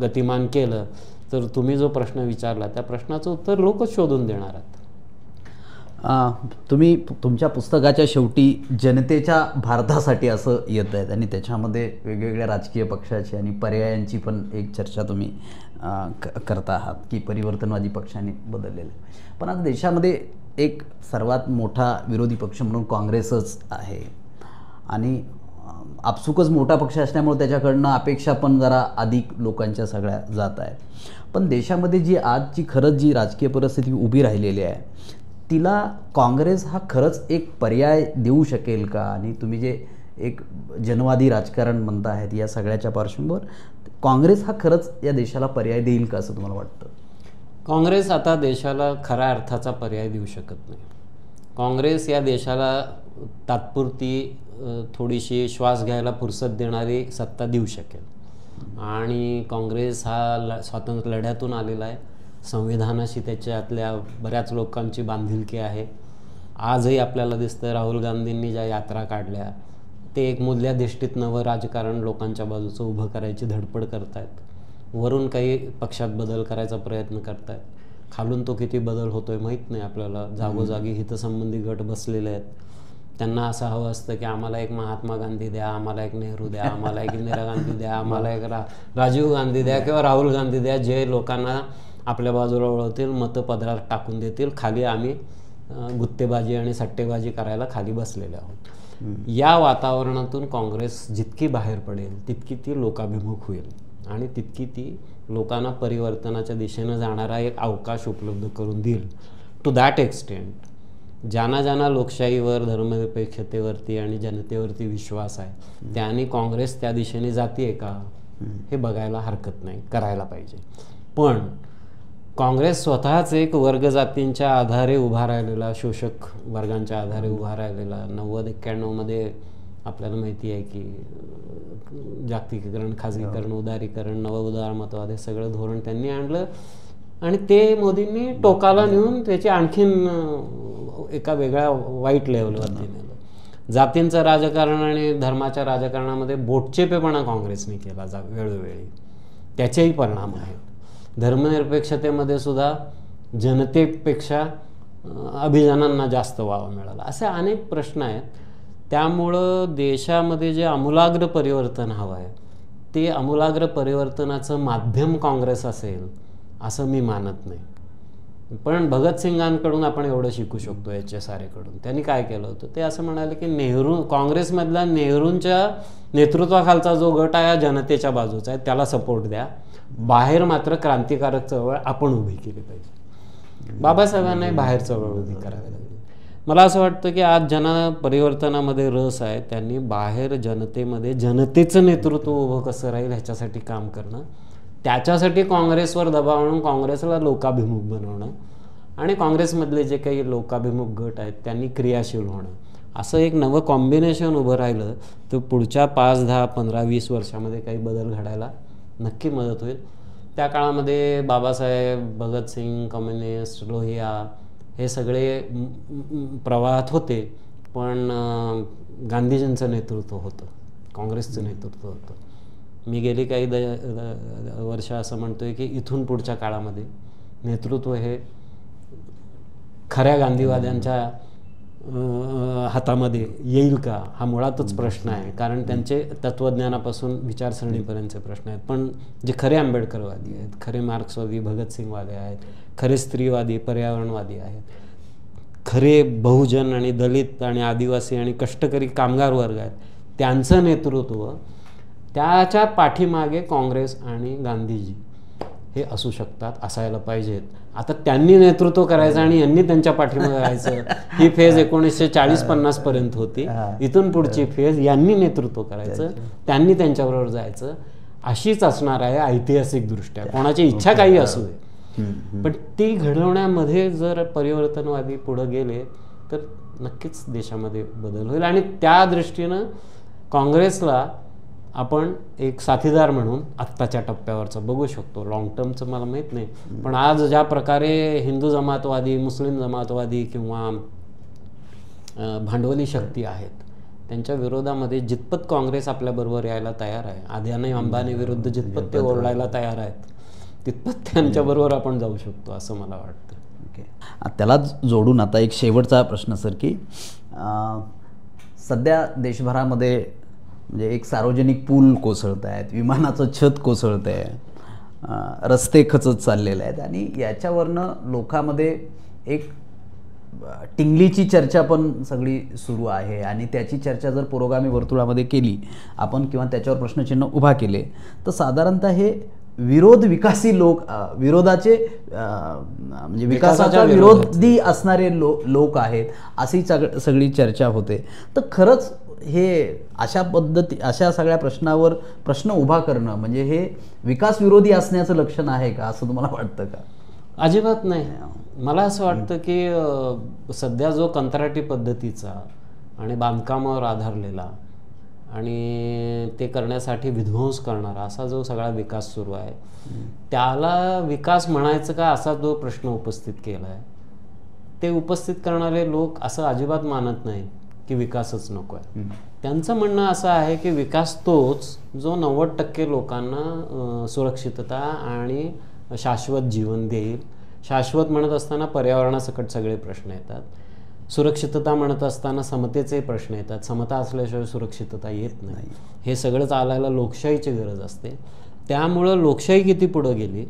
गतिमान केलं तर तुम्ही जो प्रश्न विचारला त्या प्रश्नाचं उत्तर लोकच शोधून देणार आहेत. तुम्ही तुमच्या पुस्तकाच्या शेवटी जनतेच्या भारतासाठी असं येत आहेत आणि त्याच्यामध्ये वेगवेगळ्या राजकीय पक्षाची आणि पर्यायांची पण एक चर्चा तुम्ही करता आहात की परिवर्तनवादी पक्षांनी बदललेलं. पण आज देशामध्ये एक सर्वात मोठा विरोधी पक्ष म्हणून काँग्रेसच आहे आणि आपसुकच मोठा पक्ष असल्यामुळे त्याच्याकडनं अपेक्षा पण जरा अधिक लोकांच्या सगळ्या जात आहेत. पण देशामध्ये जी आजची खरंच जी राजकीय परिस्थिती उभी राहिलेली आहे तिला काँग्रेस हा खरंच एक पर्याय देऊ शकेल का? आणि तुम्ही जे एक जनवादी राजकारण म्हणता आहेत या सगळ्याच्या पार्श्वभूमीवर काँग्रेस हा खरंच या देशाला पर्याय देईल का असं तुम्हाला वाटतं? काँग्रेस आता देशाला खऱ्या अर्थाचा पर्याय देऊ शकत नाही. काँग्रेस या देशाला तात्पुरती थोडीशी श्वास घ्यायला फुरसत देणारी सत्ता देऊ शकेल आणि काँग्रेस हा स्वातंत्र्य लढ्यातून आलेला आहे. संविधानाशी त्याच्यातल्या बऱ्याच लोकांची बांधिलकी आहे. आजही आपल्याला दिसतं राहुल गांधींनी ज्या यात्रा काढल्या ते एक मूल्याधिष्ठित नवं राजकारण लोकांच्या बाजूचं उभं करायची धडपड करतायत. वरून काही पक्षात बदल करायचा प्रयत्न करतायत. खालून तो किती बदल होतोय माहीत नाही आपल्याला. जागोजागी हितसंबंधी गट बसलेले आहेत. त्यांना असं हवं असतं की आम्हाला एक महात्मा गांधी द्या, आम्हाला एक नेहरू द्या, आम्हाला एक इंदिरा गांधी द्या, आम्हाला एक राजीव गांधी द्या किंवा राहुल गांधी द्या, जे लोकांना आपल्या बाजूला वळवतील, मतं पदरात टाकून देतील. खाली आम्ही गुत्तेबाजी आणि सट्टेबाजी करायला खाली बसलेले आहोत. या वातावरणातून काँग्रेस जितकी बाहेर पडेल तितकी ती लोकाभिमुख होईल आणि तितकी ती लोकांना परिवर्तनाच्या दिशेनं जाणारा एक अवकाश उपलब्ध करून देईल. टू दॅट एक्सटेंट ज्यांना लोकशाहीवर, धर्मनिरपेक्षतेवरती आणि जनतेवरती विश्वास आहे त्यांनी काँग्रेस त्या दिशेने जाते का हे बघायला हरकत नाही, करायला पाहिजे. पण काँग्रेस स्वतःच एक वर्गजातींच्या आधारे उभा राहिलेला, शोषक वर्गांच्या आधारे उभा राहिलेला 90-91 आपल्याला माहिती आहे की जागतिकीकरण, खाजगीकरण, उदारीकरण, नवउदारमतवाद हे सगळं धोरण त्यांनी आणलं आणि ते मोदींनी टोकाला नेऊन त्याची आणखीन एका वेगळ्या वाईट लेवलवरती नेलं. जातींचं राजकारण आणि धर्माच्या राजकारणामध्ये बोटचेपेपणा काँग्रेसने केला वेळोवेळी, त्याचेही परिणाम आहेत. धर्मनिरपेक्षतेमध्ये सुद्धा जनतेपेक्षा अभिजनांना जास्त वाव मिळाला. असे अनेक प्रश्न आहेत. त्यामुळं देशामध्ये जे आमूलाग्र परिवर्तन हवं आहे ते आमूलाग्र परिवर्तनाचं माध्यम काँग्रेस असेल असं मी मानत नाही. पण भगतसिंगांकडून आपण एवढं शिकू शकतो. HSRAकडून त्यांनी काय केलं होतं ते असं म्हणाले की काँग्रेसमधला नेहरूंच्या नेतृत्वाखालचा जो गट आहे जनतेच्या बाजूचा आहे त्याला सपोर्ट द्या, बाहेर मात्र क्रांतिकारक चळवळ आपण उभी केली पाहिजे. बाबासाहेबांनाही बाहेर चळवळ उभी करावी लागली. मला असं वाटतं की आज ज्यांना परिवर्तनामध्ये रस आहे त्यांनी बाहेर जनतेमध्ये जनतेचं नेतृत्व उभं कसं राहील ह्याच्यासाठी काम करणं, त्याच्यासाठी काँग्रेसवर दबाव आणून काँग्रेसला लोकाभिमुख बनवणं आणि काँग्रेसमधले जे काही लोकाभिमुख गट आहेत त्यांनी क्रियाशील होणं, असं एक नवं कॉम्बिनेशन उभं राहिलं तर पुढच्या 5, 10, 15, 20 वर्षामध्ये काही बदल घडायला नक्की मदत होईल. त्या काळामध्ये बाबासाहेब, भगतसिंग, कम्युनिस्ट, लोहिया हे सगळे प्रवाहात होते, पण गांधीजींचं नेतृत्व होतं, काँग्रेसचं नेतृत्व होतं. मी गेली काही वर्ष असं म्हणतोय की इथून पुढच्या काळामध्ये नेतृत्व हे खऱ्या गांधीवाद्यांच्या हातामध्ये येईल का हा मुळातच प्रश्न आहे. कारण त्यांचे तत्त्वज्ञानापासून विचारसरणीपर्यंतचे प्रश्न आहेत. पण जे खरे आंबेडकरवादी आहेत, खरे मार्क्सवादी, भगतसिंगवादी आहेत, खरे स्त्रीवादी, पर्यावरणवादी आहेत, खरे बहुजन आणि दलित आणि आदिवासी आणि कष्टकरी कामगार वर्ग आहेत, त्यांचं नेतृत्व त्याच्या पाठीमागे काँग्रेस आणि गांधीजी हे असू शकतात, असायला पाहिजेत. आता त्यांनी नेतृत्व करायचं आणि यांनी त्यांच्या पाठीमागे राहायचं ही फेज 1940-50 पर्यंत होती. इथून पुढची फेज यांनी नेतृत्व करायचं, त्यांनी त्यांच्याबरोबर जायचं, अशीच असणार आहे ऐतिहासिक दृष्ट्या. कोणाची इच्छा काही असू दे, पण ती घडवण्यामध्ये जर परिवर्तनवादी पुढे गेले तर नक्कीच देशामध्ये बदल होईल. आणि त्या दृष्टीनं काँग्रेसला आपण एक साथीदार म्हणून आत्ताच्या टप्प्यावरचं बघू शकतो. लॉंग टर्मचं मला माहीत नाही, पण आज ज्या प्रकारे हिंदू जमातवादी, मुस्लिम जमातवादी किंवा भांडवली शक्ती आहेत त्यांच्या विरोधामध्ये जितपत काँग्रेस आपल्याबरोबर यायला तयार आहे, अदानी अंबानी विरुद्ध जितपत ते ओरडायला तयार आहेत तितपत त्यांच्याबरोबर आपण जाऊ शकतो असं मला वाटतं. ओके, त्यालाच जोडून आता एक शेवटचा प्रश्न सर, की सध्या देशभरामध्ये म्हणजे एक सार्वजनिक पूल कोसळत आहेत, विमानाचं छत कोसळतं आहे, रस्ते खचत चाललेले आहेत आणि याच्यावरनं लोकांमध्ये एक टिंगलीची चर्चा पण सगळी सुरू आहे आणि त्याची चर्चा जर पुरोगामी वर्तुळामध्ये केली आपण किंवा त्याच्यावर प्रश्नचिन्ह उभा केले तर साधारणतः हे विकासी लोक, विरोधाचे म्हणजे विकासाचा विरोधी असणारे लोक आहेत अशी सगळी चर्चा होते. तर खरंच हे अशा सगळ्या प्रश्नावर प्रश्न उभा करणं म्हणजे हे विकास विरोधी असण्याचं लक्षण आहे का, असं तुम्हाला वाटतं का? अजिबात नाही. मला असं वाटतं की सध्या जो कंत्राटी पद्धतीचा आणि बांधकामावर आधारलेला आणि ते करण्यासाठी विध्वंस करणारा असा जो सगळा विकास सुरू आहे त्याला विकास म्हणायचं का असा जो प्रश्न उपस्थित केला आहे, ते उपस्थित करणारे लोक असं अजिबात मानत नाहीत की विकासच नको आहे. त्यांचं म्हणणं असं आहे की विकास तोच जो 90% लोकांना सुरक्षितता आणि शाश्वत जीवन देईल. शाश्वत म्हणत असताना पर्यावरणासकट सगळे प्रश्न येतात, सुरक्षितता म्हणत असताना समतेचे प्रश्न येतात, समता असल्याशिवाय सुरक्षितता येत नाही. हे सगळं चालायला लोकशाहीची गरज असते. त्यामुळं लोकशाही किती पुढं गेली,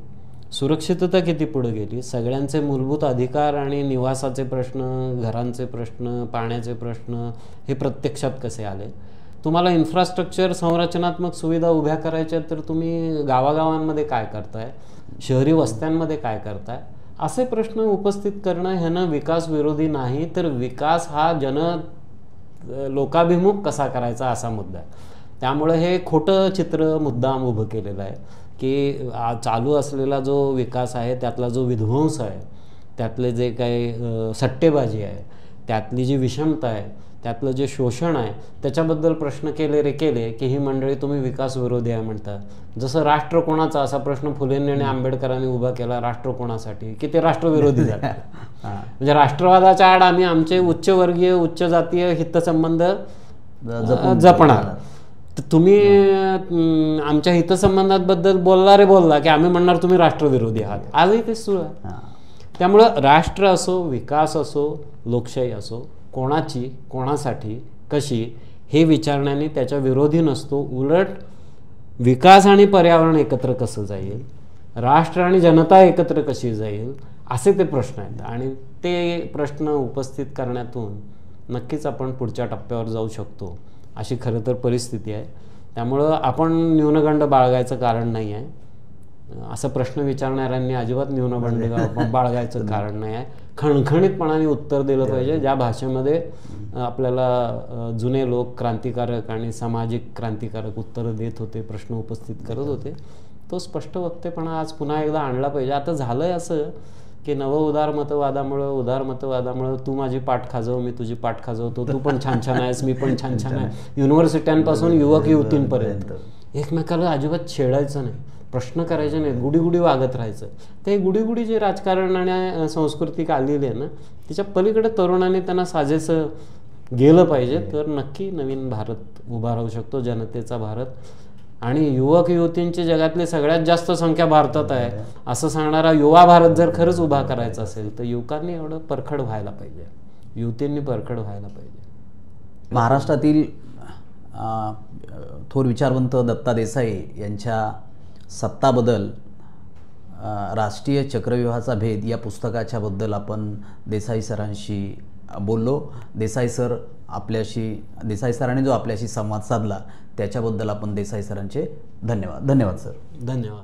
सुरक्षितता किती पुढे गेली, सगळ्यांचे मूलभूत अधिकार आणि निवासाचे प्रश्न, घरांचे प्रश्न, पाण्याचे प्रश्न हे प्रत्यक्षात कसे आले. तुम्हाला इन्फ्रास्ट्रक्चर, संरचनात्मक सुविधा उभ्या करायच्या तर तुम्ही गावागावांमध्ये काय करताय, शहरी वस्त्यांमध्ये काय करताय, असे प्रश्न उपस्थित करणं ह्यानं विकास विरोधी नाही तर विकास हा लोकाभिमुख कसा करायचा असा मुद्दा आहे. त्यामुळे हे खोटं चित्र मुद्दाम उभं केलेलं आहे की चालू असलेला जो विकास आहे त्यातला जो विध्वंस आहे, त्यातले जे काही सट्टेबाजी आहे, त्यातली जी विषमता आहे, त्यातलं जे शोषण आहे त्याच्याबद्दल प्रश्न केले की ही मंडळी तुम्ही विकास विरोधी आहे म्हणता. जसं राष्ट्र कोणाचा असा प्रश्न फुलेंनी आणि आंबेडकरांनी उभा केला, राष्ट्र कोणासाठी, की ते राष्ट्रविरोधी झाले. म्हणजे राष्ट्रवादाच्या आड आम्ही आमचे उच्चवर्गीय उच्च जातीय हितसंबंध जपणार, तर तुम्ही आमच्या हितसंबंधांबद्दल बोलला की आम्ही म्हणणार तुम्ही राष्ट्रविरोधी आहात. आजही ते सुरू आहे. त्यामुळं राष्ट्र असो, विकास असो, लोकशाही असो, कोणाची, कोणासाठी, कशी हे विचारण्याने त्याच्या विरोधी नसतो. उलट विकास आणि पर्यावरण एकत्र कसं जाईल, राष्ट्र आणि जनता एकत्र कशी जाईल असे ते प्रश्न आहेत आणि ते प्रश्न उपस्थित करण्यातून नक्कीच आपण पुढच्या टप्प्यावर जाऊ शकतो अशी खरं तर परिस्थिती आहे. त्यामुळं आपण न्यूनगंड बाळगायचं कारण नाही आहे. असं प्रश्न विचारणाऱ्यांनी अजिबात न्यूनगंड बाळगायचं कारण नाही आहे. खणखणीतपणाने उत्तर दिलं पाहिजे. ज्या भाषेमध्ये आपल्याला जुने लोक क्रांतिकारक आणि सामाजिक क्रांतिकारक उत्तरं देत होते, प्रश्न उपस्थित करत होते, तो स्पष्ट वक्तेपणा आज पुन्हा एकदा आणला पाहिजे. आता झालंय असं की उदारमतवादामुळं तू माझी पाठ खाजव, मी तुझी पाठ खाजवतो, तू पण छान छान आहेस, मी पण छान छान आहे. युनिव्हर्सिट्यांपासून युवक युवतींपर्यंत एकमेकाला अजिबात छेडायचं नाही, प्रश्न करायचे नाहीत, गुढीगुढी वागत राहायचं. ते गुढीगुढी जे राजकारण आणि संस्कृती आलेली आहे ना त्याच्या पलीकडे तरुणांनी त्यांना साजेसं गेलं पाहिजे, तर नक्की नवीन भारत उभा राहू शकतो, जनतेचा भारत. आणि युवक युवतींची जगातली सगळ्यात जास्त संख्या भारतात आहे असं सांगणारा युवा भारत जर खरंच उभा करायचा असेल तर युवकांनी एवढं परखड व्हायला पाहिजे, युवतींनी परखड व्हायला पाहिजे. महाराष्ट्रातील थोर विचारवंत दत्ता देसाई यांच्या सत्ता बदल, राष्ट्रीय चक्रव्यूहाचा भेद या पुस्तकाच्या बद्दल आपण देसाई सरांशी बोललो. देसाई सरांनी जो आपल्याशी संवाद साधला त्याच्याबद्दल आपण देसाई सरांचे धन्यवाद सर. धन्यवाद.